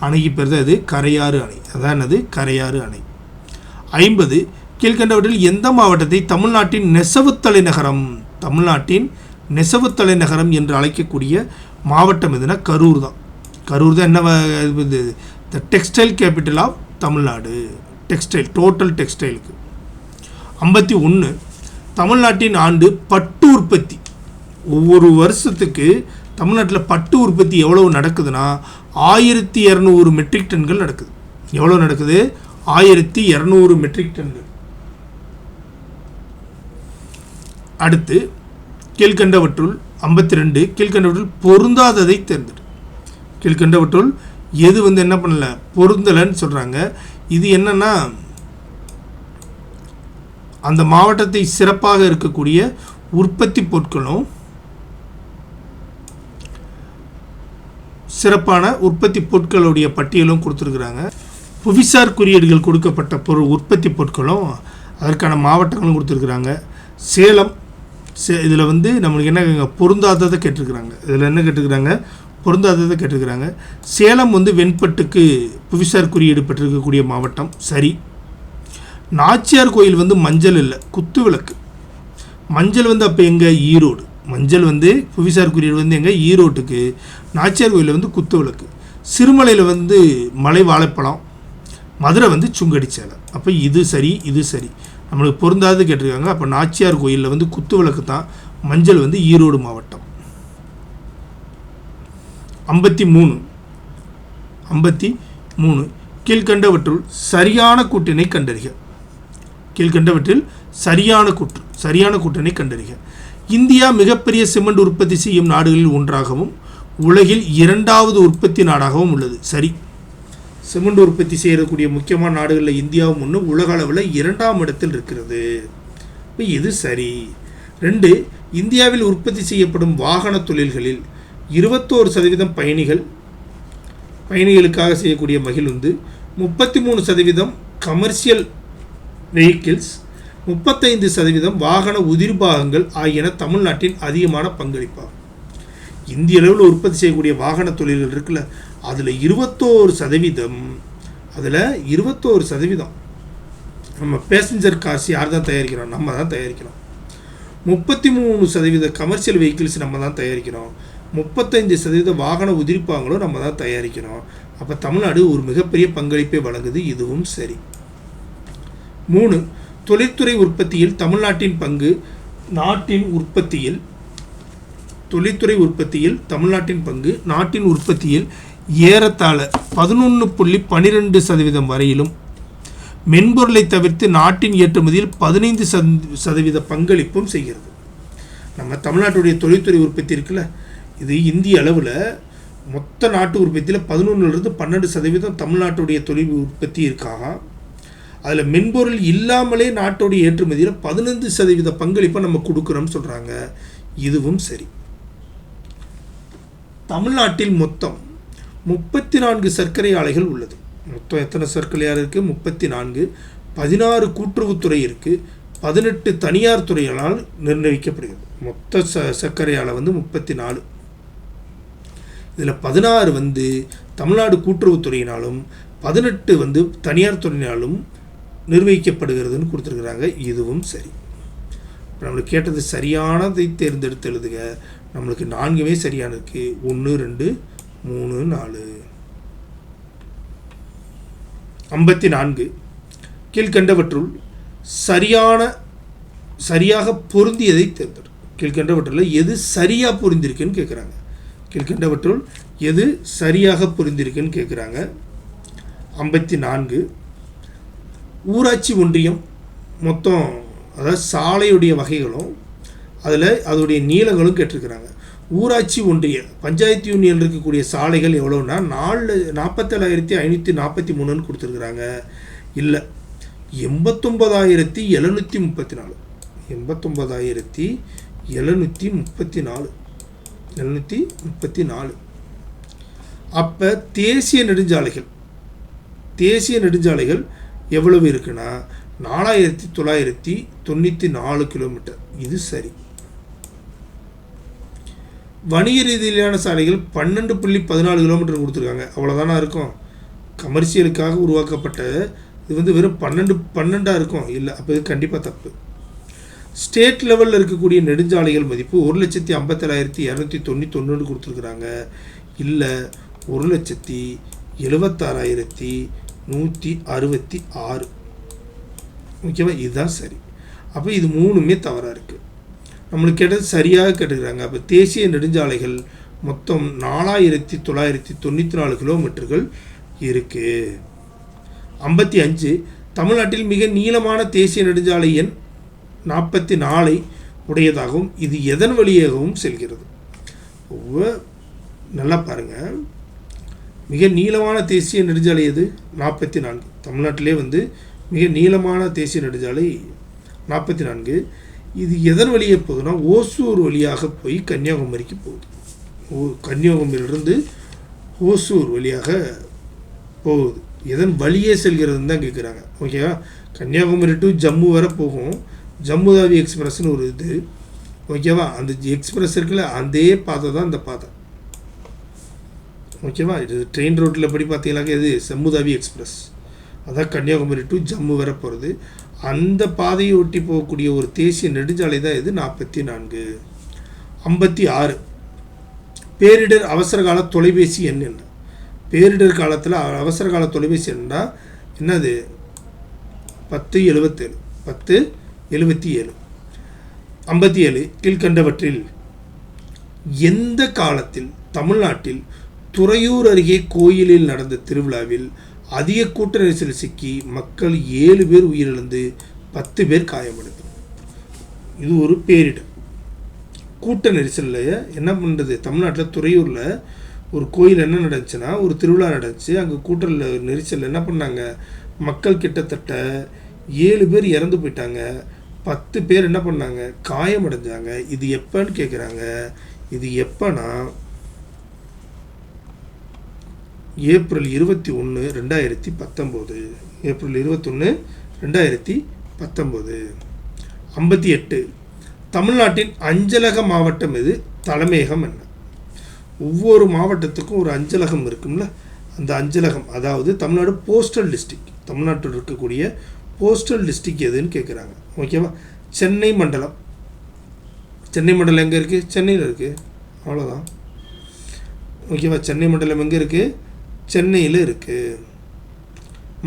அணைக்கு பேர் தான் இது கரையாறு அணை. அதான் அது கரையாறு அணை. 50 கீழ்கண்டவற்றில் எந்த மாவட்டத்தை தமிழ்நாட்டின் நெசவு தலைநகரம் என்று அழைக்கக்கூடிய மாவட்டம் எதுனா கரூர் தான். கரூர் தான் என்ன the textile capital of Tamil Nadu. Total டெக்ஸ்டைலுக்கு. 51 தமிழ்நாட்டின் ஆண்டு பட்டு உற்பத்தி. ஒவ்வொரு வருஷத்துக்கு தமிழ்நாட்டில் பட்டு உற்பத்தி எவ்வளவு நடக்குதுன்னா 1200 மெட்ரிக் டன்கள் நடக்குது. எவ்வளோ நடக்குது? 1200 மெட்ரிக் டன்கள். அடுத்து கீழ்கண்டவற்றுள் 52 கீழ்கண்டவற்றுள் பொருந்தாததை தேர்ந்தெடு. கீழ்கண்டவற்றுள் எது வந்து என்ன பண்ணல, பொருந்தலைன்னு சொல்கிறாங்க. இது என்னன்னா அந்த மாவட்டத்தை சிறப்பாக இருக்கக்கூடிய உற்பத்தி பொருட்களும் சிறப்பான உற்பத்தி பொருட்களுடைய பட்டியலும் கொடுத்துருக்குறாங்க. புவிசார் குறியீடுகள் கொடுக்கப்பட்ட உற்பத்தி பொருட்களும் அதற்கான மாவட்டங்களும் கொடுத்துருக்குறாங்க. சேலம் இதில் வந்து நம்மளுக்கு என்ன பொருந்தாததை கேட்டிருக்கிறாங்க. இதில் என்ன கேட்டிருக்கிறாங்க? பொருந்தாததை கேட்டிருக்கிறாங்க. சேலம் வந்து வெண்பட்டுக்கு புவிசார் குறியீடு பெற்றிருக்கக்கூடிய மாவட்டம். சரி. நாச்சியார் கோயில் வந்து மஞ்சள் இல்லை, குத்து விளக்கு. மஞ்சள் வந்து அப்போ எங்கே? ஈரோடு. மஞ்சள் வந்து புவிசார் குறியீடு வந்து எங்கே? ஈரோட்டுக்கு. நாச்சியார் கோயிலில் வந்து குத்து விளக்கு. சிறுமலையில் வந்து மலை வாழைப்பழம். மதுரை வந்து சுங்கடி சேலை. அப்போ இது சரி, இது சரி. நம்மளுக்கு பொருந்தாது கேட்டிருக்காங்க. அப்போ நாச்சியார் கோயிலில் வந்து குத்து விளக்கு தான். மஞ்சள் வந்து ஈரோடு மாவட்டம். 53 கீழ்கண்டவற்றுள் சரியான கூட்டினை கண்டறிக. கீழ்கண்டவற்றில் சரியான கூட்டினை கண்டறிக. இந்தியா மிகப்பெரிய சிமெண்ட் உற்பத்தி செய்யும் நாடுகளில் ஒன்றாகவும் உலகில் 2வது உற்பத்தி நாடாகவும் உள்ளது. சரி. சிமெண்ட் உற்பத்தி செய்யக்கூடிய முக்கியமான நாடுகளில் இந்தியாவும் ஒன்று, உலக அளவில் 2ஆம் இடத்தில் இருக்கிறது. இது சரி. 2, இந்தியாவில் உற்பத்தி செய்யப்படும் வாகன தொழில்களில் 21% பயணிகளுக்காக செய்யக்கூடிய மகிழுந்து, 33% கமர்ஷியல் வெஹிக்கிள்ஸ், 35% வாகன உதிர்பாகங்கள் ஆகியன தமிழ்நாட்டின் அதிகமான பங்களிப்பாகும். இந்திய அளவில் உற்பத்தி செய்யக்கூடிய வாகன தொழில்கள் இருக்குல்ல, அதில் 21% நம்ம பேசஞ்சர் கார்ஸ் யார் தான் தயாரிக்கிறோம்? நம்ம தான் தயாரிக்கிறோம். 33% கமர்ஷியல் வெஹிக்கிள்ஸ் நம்ம தான் தயாரிக்கிறோம். 35% வாகன உதிர்ப்பாங்களும் நம்ம தான் தயாரிக்கிறோம். அப்போ தமிழ்நாடு ஒரு மிகப்பெரிய பங்களிப்பை வழங்குது. இதுவும் சரி. 3, தொழில்துறை உற்பத்தியில் தமிழ்நாட்டின் பங்கு. நாட்டின் உற்பத்தியில் நாட்டின் உற்பத்தியில் ஏறத்தாழ 11.12% வரையிலும், மென்பொருளை தவிர்த்து நாட்டின் ஏற்றுமதியில் 15% பங்களிப்பும் செய்கிறது. நம்ம தமிழ்நாட்டுடைய தொழில்துறை உற்பத்தி இருக்குல்ல, இது இந்திய அளவில் மொத்த நாட்டு உற்பத்தியில் 11-12% தமிழ்நாட்டுடைய தொழில் உற்பத்தி இருக்காங்க. அதில் மென்பொருள் இல்லாமலே நாட்டுடைய ஏற்றுமதியில் 15% பங்களிப்பை நம்ம கொடுக்குறோம்னு சொல்கிறாங்க. இதுவும் சரி. தமிழ்நாட்டில் மொத்தம் 34 சர்க்கரை ஆலைகள் உள்ளது. மொத்தம் எத்தனை சர்க்கரை ஆலை இருக்குது? 34. 16 கூட்டுறவுத்துறை இருக்குது, 18 தனியார் துறைகளால் நிர்ணயிக்கப்படுகிறது. மொத்த சர்க்கரை ஆலை 34. இதில் 16 தமிழ்நாடு கூட்டுறவுத்துறையினாலும் 18 தனியார் துறையினாலும் நிர்வகிக்கப்படுகிறதுன்னு கொடுத்துருக்குறாங்க. இதுவும் சரி. இப்போ நம்மளுக்கு கேட்டது சரியானதை தேர்ந்தெடுத்து எழுதுக. நம்மளுக்கு 4 சரியான இருக்குது. 1, 2, 3, 4. 54. கீழ்கண்டவற்றுள் சரியாக பொருந்தியதை தேர்ந்தெடு. கீழ்கண்டவற்றுள்ள எது சரியாக பொருந்திருக்குன்னு கேட்குறாங்க. கீழ்கண்டவற்றுள் எது சரியாக பொருந்திருக்குன்னு கேட்குறாங்க. 54. ஊராட்சி ஒன்றியம் மொத்தம், அதாவது சாலையுடைய வகைகளும் அதில் அதோடைய நீளங்களும் கேட்டிருக்கிறாங்க. ஊராட்சி ஒன்றிய பஞ்சாயத்து யூனியன் இருக்கக்கூடிய சாலைகள் எவ்வளோன்னா 47,543 கொடுத்துருக்குறாங்க. இல்லை, 89,734. 89,734. அப்போ தேசிய நெடுஞ்சாலைகள் எவ்வளவு இருக்குன்னா 4,994 கிலோமீட்டர். இது சரி. வணிக ரீதியிலான சாலைகள் 12.14 கிலோமீட்டர் கொடுத்துருக்காங்க. அவ்வளோதானா இருக்கும்? கமர்ஷியலுக்காக உருவாக்கப்பட்ட இது வெறும் 12 இருக்கும். இல்லை, அப்போ இது கண்டிப்பாக தப்பு. ஸ்டேட் லெவலில் இருக்கக்கூடிய நெடுஞ்சாலைகள் மதிப்பு 1,57,291 கொடுத்துருக்குறாங்க. இல்லை, 1,76,166. ஓகேவா? இதுதான் சரி. அப்போ இது 3 தவறாக இருக்குது. நம்மளுக்கு கேட்டது சரியாக கேட்டுக்கிறாங்க. அப்போ தேசிய நெடுஞ்சாலைகள் மொத்தம் 4,994 கிலோமீட்டர்கள் இருக்குது. 55. தமிழ்நாட்டில் மிக நீளமான தேசிய நெடுஞ்சாலை எண் 44 உடையதாகவும் இது எதன் வழியாகவும் செல்கிறது? நல்லா பாருங்கள். மிக நீளமான தேசிய நெடுஞ்சாலை எது? 44. தமிழ்நாட்டிலே மிக நீளமான தேசிய நெடுஞ்சாலை 44. இது எதன் வழியே போகுதுன்னா ஓசூர் வழியாக போய் கன்னியாகுமரிக்கு போகுது. கன்னியாகுமரியிலிருந்து ஓசூர் வழியாக போகுது. எதன் வழியே செல்கிறதுன்னு தான் கேட்குறாங்க. ஓகேவா? கன்னியாகுமரி டு ஜம்மு வரை போகும். ஜம்முதாவி எக்ஸ்பிரஸ்ன்னு ஒரு இது. ஓகேவா? அந்த எக்ஸ்பிரஸ் இருக்குல்ல, அதே பாதை தான் இந்த பாதை. ஓகேவா? இது ட்ரெயின் ரோட்டில் எப்படி பார்த்தீங்கன்னாக்க இது ஜம்முதாவி எக்ஸ்பிரஸ். அதான் கன்னியாகுமரி டு ஜம்மு வரை போகிறது. அந்த பாதையை ஒட்டி போகக்கூடிய ஒரு தேசிய நெடுஞ்சாலை தான் இது 44. 56. பேரிடர் அவசரகால தொலைபேசி எண் என்ன? பேரிடர் காலத்தில் அவசரகால தொலைபேசி எண்ணா என்னது? 1077. 1077. 57. கீழ்கண்டவற்றில் எந்த காலத்தில் தமிழ்நாட்டில் துறையூர் அருகே கோயிலில் நடந்த திருவிழாவில் அதிக கூட்ட நெரிசல் சிக்கி மக்கள் 7 பேர் உயிரிழந்து 10 பேர் காயமடைந்தது? இது ஒரு பேரிடர். கூட்ட நெரிசலில் என்ன பண்ணுறது? தமிழ்நாட்டில் துறையூரில் ஒரு கோயில் என்ன நடந்துச்சுன்னா, ஒரு திருவிழா நடந்துச்சு. அங்கே கூட்ட நெரிசல் என்ன பண்ணாங்க? மக்கள் கிட்டத்தட்ட 7 பேர் இறந்து போயிட்டாங்க, 10 பேர் என்ன பண்ணாங்க, காயமடைஞ்சாங்க. இது எப்பன்னு கேட்குறாங்க. இது எப்போனா ஏப்ரல் 21, 2019. ஏப்ரல் 21, 2019. 58. தமிழ்நாட்டின் அஞ்சலக மாவட்டம் எது, தலைமையகம் என்ன? ஒவ்வொரு மாவட்டத்துக்கும் ஒரு அஞ்சலகம் இருக்கும்ல, அந்த அஞ்சலகம், அதாவது தமிழ்நாடு போஸ்டல் டிஸ்ட்ரிக்ட், தமிழ்நாட்டில் இருக்கக்கூடிய போஸ்டல் டிஸ்ட்ரிக்ட் எதுன்னு கேட்குறாங்க. ஓகேவா? சென்னை மண்டலம். சென்னை மண்டலம் எங்கே இருக்குது? சென்னையில் இருக்குது. அவ்வளோதான். ஓகேவா? சென்னை மண்டலம் எங்கே இருக்குது? சென்னையில் இருக்குது.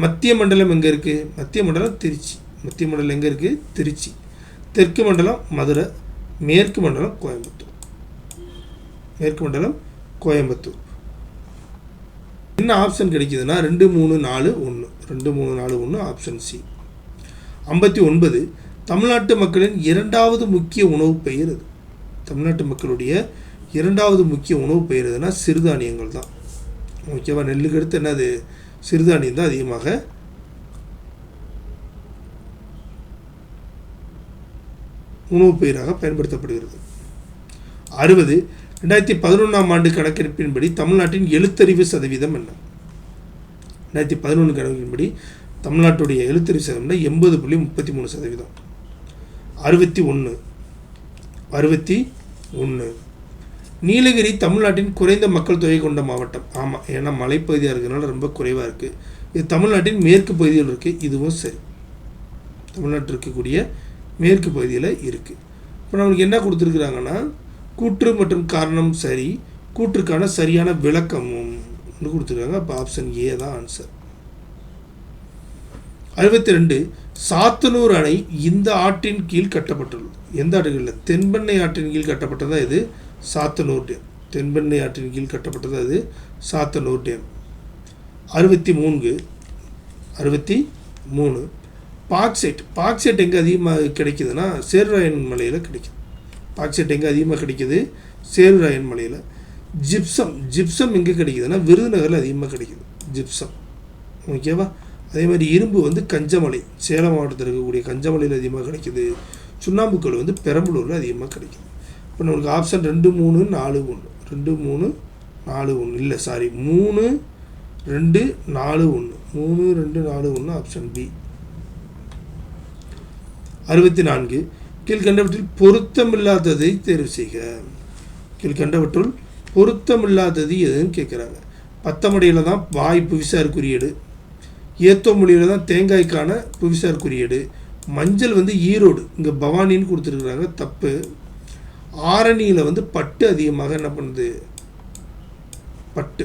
மத்திய மண்டலம் எங்கே இருக்குது? மத்திய மண்டலம் திருச்சி. மத்திய மண்டலம் எங்கே இருக்குது? திருச்சி. தெற்கு மண்டலம் மதுரை. மேற்கு மண்டலம் கோயம்புத்தூர். மேற்கு மண்டலம் கோயம்புத்தூர். என்ன ஆப்ஷன் கிடைக்குதுன்னா 2, 3, 4, 1. 2, 3, 4, 1 ஆப்ஷன் சி. 59. தமிழ்நாட்டு மக்களின் இரண்டாவது முக்கிய உணவு பெயர் அது. தமிழ்நாட்டு மக்களுடைய இரண்டாவது முக்கிய உணவு பெயர் எதுனா சிறுதானியங்கள் தான். ஓகேவா? நெல்லுக்கு அடுத்து என்னது? சிறுதானியம் தான் அதிகமாக உணவு பயிராக பயன்படுத்தப்படுகிறது. 60. 2011ஆம் ஆண்டு கணக்கெடுப்பின்படி தமிழ்நாட்டின் எழுத்தறிவு சதவீதம் என்ன? 2011 கணக்கின்படி தமிழ்நாட்டுடைய எழுத்தறிவு சதவீதம் 80.33%. 61. நீலகிரி தமிழ்நாட்டின் குறைந்த மக்கள் தொகை கொண்ட மாவட்டம். ஆமாம், ஏன்னா மலைப்பகுதியாக இருக்கிறதுனால ரொம்ப குறைவாக இருக்குது. இது தமிழ்நாட்டின் மேற்கு பகுதியில் இருக்குது. இதுவும் சரி, தமிழ்நாட்டில் இருக்கக்கூடிய மேற்கு பகுதியில் இருக்குது. இப்போ நம்மளுக்கு என்ன கொடுத்துருக்குறாங்கன்னா, கூற்று மற்றும் காரணம் சரி, கூற்றுக்கான சரியான விளக்கமும் கொடுத்துருக்காங்க. அப்போ ஆப்ஷன் ஏ தான் ஆன்சர். 62. சாத்தனூர் அணை இந்த ஆற்றின் கீழ் கட்டப்பட்டுள்ளது. எந்த ஆற்றுகளில்? தென்பெண்ணை ஆற்றின் கீழ் கட்டப்பட்டதா இது சாத்தனூர் டேம். தென்பெண்ணை ஆற்றின் கீழ் கட்டப்பட்டதா இது சாத்தனூர் டேம். 63. பாக்சைட் எங்கே அதிகமாக கிடைக்குதுன்னா சேர்ராயன் மலையில் கிடைக்குது. பாக்சைட் எங்கே அதிகமாக கிடைக்குது? சேர்ராயன் மலையில். ஜிப்சம் எங்கே கிடைக்குதுன்னா விருதுநகரில் அதிகமாக கிடைக்குது ஜிப்சம். ஓகேவா? அதே மாதிரி இரும்பு வந்து கஞ்சமலை, சேலம் மாவட்டத்தில் இருக்கக்கூடிய கஞ்சமலையில் அதிகமாக கிடைக்குது. சுண்ணாம்புக்கல் வந்து பெரம்பலூரில் அதிகமாக கிடைக்குது. இப்போ நம்மளுக்கு ஆப்ஷன் 2, 3, 4, 1. 2, 3, 4, 1 இல்லை, சாரி, 3, 2, 4, 1. 3, 2, 4, 1 option B. 64. கீழ்கண்டவற்றில் பொருத்தமில்லாததை தேர்வு செய்க. கீழ்கண்டவற்றுள் பொருத்தமில்லாதது எதுன்னு கேட்குறாங்க. பத்தமடையில் தான் வாய் புவிசார் குறியீடு. ஏத்தோ மொழியில் தான் தேங்காய்க்கான புவிசார் குறியீடு. மஞ்சள் வந்து ஈரோடு, இங்கே பவானின்னு கொடுத்துருக்குறாங்க, தப்பு. ஆரணியில் வந்து பட்டு அதிகமாக என்ன பண்ணுது? பட்டு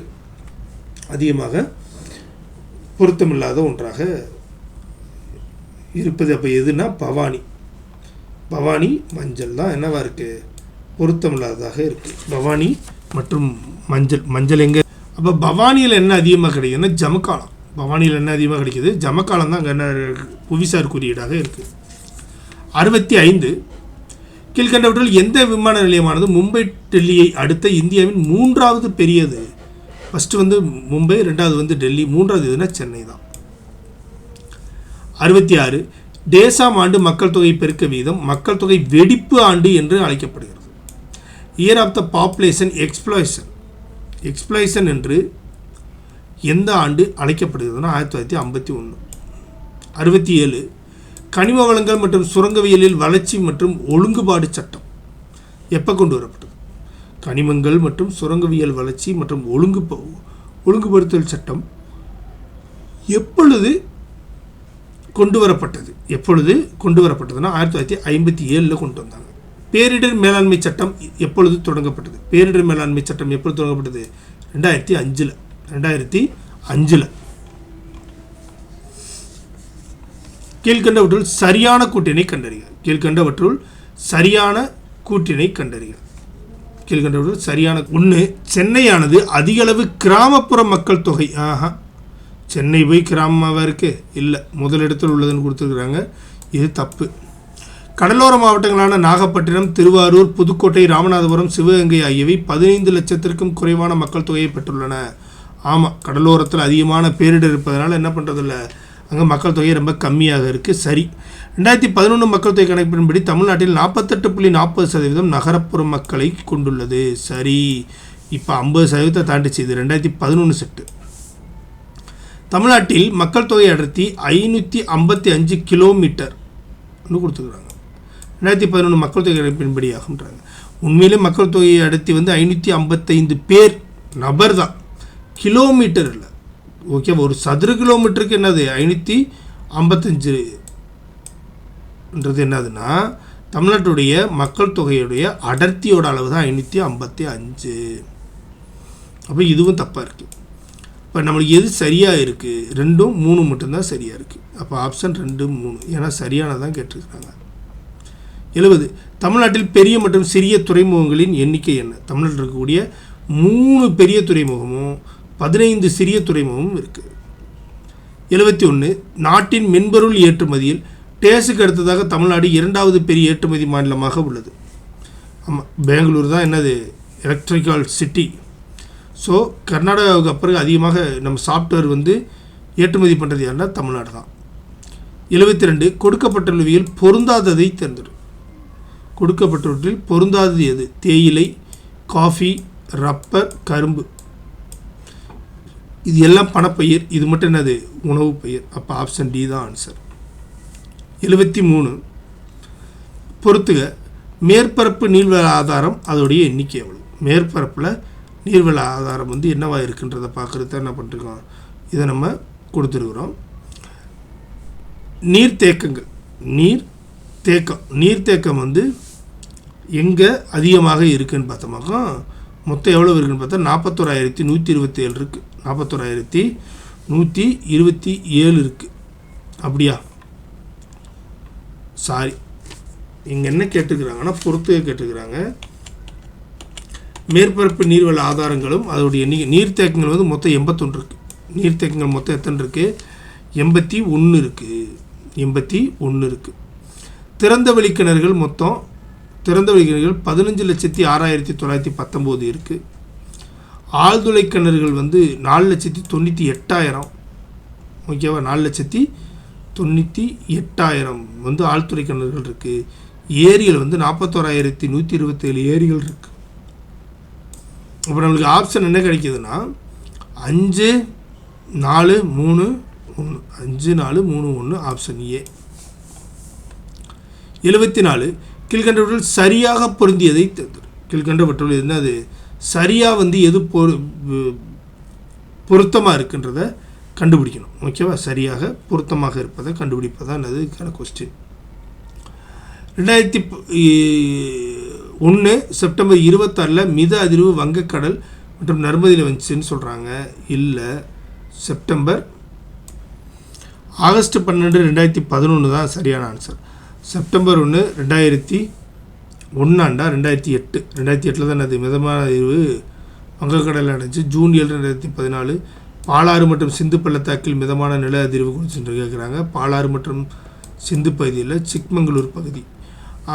அதிகமாக பொருத்தமில்லாத ஒன்றாக இருப்பது. அப்போ எதுனா பவானி மஞ்சள் தான் என்னவா இருக்குது? பொருத்தமில்லாததாக இருக்குது. பவானி மற்றும் மஞ்சள் எங்கே? அப்போ பவானியில் என்ன அதிகமாக கிடைக்குதுன்னா ஜமக்காலம். பவானியில் என்ன அதிகமாக கிடைக்கிது? ஜமக்காலம் தான் அங்கே என்ன புவிசார் குறியீடாக இருக்குது. 65. கீழ்கண்டவற்றில் எந்த விமான நிலையமானது மும்பை டெல்லியை அடுத்த இந்தியாவின் 3வது பெரியது? ஃபஸ்ட்டு வந்து மும்பை, 2வது வந்து டெல்லி, 3வது எதுனா சென்னை தான். 66. டேசாம் ஆண்டு மக்கள் தொகை பெருக்க வீதம் மக்கள் தொகை வெடிப்பு ஆண்டு என்று அழைக்கப்படுகிறது. இயர் ஆஃப் த பாப்புலேஷன் எக்ஸ்ப்ளாய்ஷன் என்று எந்த ஆண்டு அழைக்கப்படுகிறதுனா 1951. 67. கனிம வளங்கள் மற்றும் சுரங்கவியலில் வளர்ச்சி மற்றும் ஒழுங்குபாடு சட்டம் எப்போ கொண்டு வரப்பட்டது? கனிமங்கள் மற்றும் சுரங்கவியல் வளர்ச்சி மற்றும் ஒழுங்குபடுத்தல் சட்டம் எப்பொழுது கொண்டு வரப்பட்டதுன்னா 1957 கொண்டு வந்தாங்க. பேரிடர் மேலாண்மை சட்டம் எப்பொழுது தொடங்கப்பட்டது? பேரிடர் மேலாண்மை சட்டம் எப்பொழுது தொடங்கப்பட்டது? 2005. கீழ்கண்டவற்றுள் சரியான கூட்டினை கண்டறிக. கீழ்கண்டவற்றுள் சரியான 1. சென்னையானது அதிகளவு கிராமப்புற மக்கள் தொகை. சென்னை போய் கிராமமாக இருக்குது? இல்லை, முதலிடத்தில் உள்ளதுன்னு கொடுத்துருக்குறாங்க. இது தப்பு. கடலோர மாவட்டங்களான நாகப்பட்டினம், திருவாரூர், புதுக்கோட்டை, ராமநாதபுரம், சிவகங்கை ஆகியவை 15 லட்சத்திற்கும் குறைவான மக்கள் தொகையை பெற்றுள்ளன. ஆமாம், கடலோரத்தில் அதிகமான பேரிடர் இருப்பதனால என்ன பண்ணுறதில்ல, அங்கே மக்கள் தொகை ரொம்ப கம்மியாக இருக்குது. சரி. 2011 மக்கள் தொகை கணக்கெடுப்பின்படி தமிழ்நாட்டில் 48.40% நகரப்புற மக்களை கொண்டுள்ளது. சரி. இப்போ 50% தாண்டிச்சு. இது 2011 செட்டு. தமிழ்நாட்டில் மக்கள் தொகை அடர்த்தி 555 கிலோமீட்டர்னு கொடுத்துருக்குறாங்க. 2011 மக்கள் தொகை கணக்கெடுப்பின்படி ஆகுன்றாங்க. உண்மையிலே மக்கள் தொகை அடர்த்தி வந்து 555 பேர் நபர் தான், கிலோமீட்டர் இல்லை. ஓகே, ஒரு சதுர கிலோமீட்டருக்கு என்னது 555ன்றது என்னதுன்னா தமிழ்நாட்டுடைய மக்கள் தொகையுடைய அடர்த்தியோட அளவு தான் 555. அப்போ இதுவும் தப்பாக இருக்குது. இப்போ நம்மளுக்கு எது சரியாக இருக்குது? 2, 3 மட்டும்தான் சரியாக இருக்குது. அப்போ ஆப்ஷன் 2, 3 ஏன்னா சரியானதான் கேட்டிருக்கிறாங்க. 70 தமிழ்நாட்டில் பெரிய மற்றும் சிறிய துறைமுகங்களின் எண்ணிக்கை என்ன? தமிழ்நாட்டில் இருக்கக்கூடிய 3 பெரிய துறைமுகமும் 15 சிறிய துறைமுகமும் இருக்குது. 71 நாட்டின் மென்பொருள் ஏற்றுமதியில் டேஸுக்கு அடுத்ததாக தமிழ்நாடு 2வது பெரிய ஏற்றுமதி மாநிலமாக உள்ளது. ஆமாம், பெங்களூர் தான் என்னது எலக்ட்ரிக்கல் சிட்டி. ஸோ கர்நாடகாவுக்கு அப்புறம் அதிகமாக நம்ம சாஃப்ட்வேர் வந்து ஏற்றுமதி பண்ணுறது யாருன்னா தமிழ்நாடு தான். 72 கொடுக்கப்பட்டுள்ளவையில் பொருந்தாததை தேர்ந்தெடு. கொடுக்கப்பட்டவற்றில் பொருந்தாதது எது? தேயிலை, காஃபி, ரப்பர், கரும்பு. இது எல்லாம் பணப்பயிர், இது மட்டும் என்னது உணவு பயிர். அப்போ ஆப்ஷன் டி தான் ஆன்சர். 73 பொறுத்துக மேற்பரப்பு நீர்வள ஆதாரம் அதோடைய எண்ணிக்கை எவ்வளவு? மேற்பரப்பில் நீர்வள ஆதாரம் வந்து என்னவாக இருக்குன்றதை பார்க்குறது தான் என்ன பண்ணிருக்கோம், இதை நம்ம கொடுத்துருக்குறோம். நீர்த்தேக்கங்கள், நீர்த்தேக்கம் வந்து எங்கே அதிகமாக இருக்குதுன்னு பார்த்தோமாக்கா மொத்தம் எவ்வளோ இருக்குதுன்னு பார்த்தா 41,127 இருக்குது. 41,127 இருக்குது. அப்படியா? சாரி, இங்கே என்ன கேட்டுக்கிறாங்கன்னா பொறுத்து கேட்டுக்கிறாங்க. மேற்பரப்பு நீர்வள ஆதாரங்களும் அதோடைய நீர்த்தேக்கங்கள் வந்து மொத்தம் 81 இருக்குது. நீர்த்தேக்கங்கள் மொத்தம் எத்தனை இருக்குது? 81 இருக்குது. 81 இருக்குது. திறந்த வெளிக்கிணறுகள் மொத்தம் 15,06,919 இருக்குது. ஆழ்துளை கிணறுகள் வந்து 4,98,000. ஓகேவா? 4,98,000 வந்து ஆழ்துளை கிணறுகள் இருக்குது. ஏரிகள் வந்து 41,127 ஏரிகள் இருக்குது. அப்புறம் நம்மளுக்கு ஆப்ஷன் என்ன கிடைக்கிதுன்னா 5, 4, 3, 1. 5, 4, 3, 1 ஆப்ஷன் ஏ. 74 கீழ்கண்டவற்றில் சரியாக பொருந்தியதை தேர்ந்தெடு. கீழ்கண்டவற்றுள் என்னது சரியாக வந்து எது பொருத்தமாக இருக்குன்றதை கண்டுபிடிக்கணும். ஓகேவா? சரியாக பொருத்தமாக இருப்பதை கண்டுபிடிப்பதான் அதுக்கான கொஸ்டின். 2001 செப்டம்பர் 26 மித அதிர்வு வங்கக்கடல் மற்றும் நர்மதியில் வந்துச்சுன்னு சொல்கிறாங்க. இல்லை, ஆகஸ்ட் 12, 2011 தான் சரியான ஆன்சர். செப்டம்பர் 1, 2001 2008. 2008 தான் அது மிதமான அதிர்வு வங்கக்கடலில் அடைஞ்சு. ஜூன் 7, 2014 பாலாறு மற்றும் சிந்து பள்ளத்தாக்கில் மிதமான நில அதிர்வு குறித்து கேட்குறாங்க. பாலாறு மற்றும் சிந்து பகுதியில் சிக்மங்களூர் பகுதி.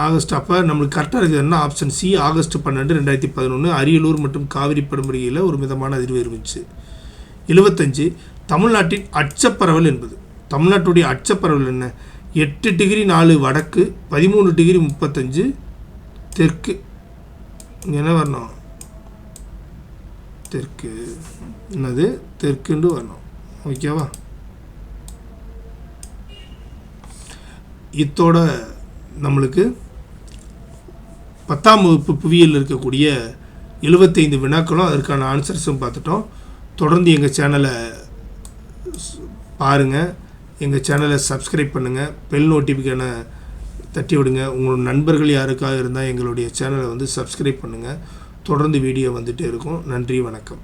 ஆகஸ்ட். அப்போ நம்மளுக்கு கரெக்டாக இருக்குதுன்னா ஆப்ஷன் சி, ஆகஸ்ட் 12, 2011 அரியலூர் மற்றும் காவிரி படுமுறையில் ஒரு மிதமான அதிர்வு இருந்துச்சு. 75 தமிழ்நாட்டின் அச்சப்பரவல் என்பது. தமிழ்நாட்டுடைய அச்சப்பரவல் என்ன? 8 டிகிரி 4 வடக்கு, 13 டிகிரி 35 தெற்கு. என்ன வரணும்? தெற்கு. என்னது? தெற்குண்டு வரணும். ஓகேவா? இத்தோட நம்மளுக்கு 10ஆம் வகுப்பு புவியியல் இருக்கக்கூடிய 75 வினாக்களும் அதற்கான ஆன்சர்ஸும் பார்த்துட்டோம். தொடர்ந்து எங்கள் சேனலை பாருங்கள், எங்கள் சேனலை சப்ஸ்கிரைப் பண்ணுங்கள், பெல் நோட்டிஃபிகேஷனை தட்டி விடுங்க. உங்களோட நண்பர்கள் யாருக்காக இருந்தால் எங்களுடைய சேனலை வந்து சப்ஸ்கிரைப் பண்ணுங்கள். தொடர்ந்து வீடியோ வந்துகிட்டே இருக்கும். நன்றி, வணக்கம்.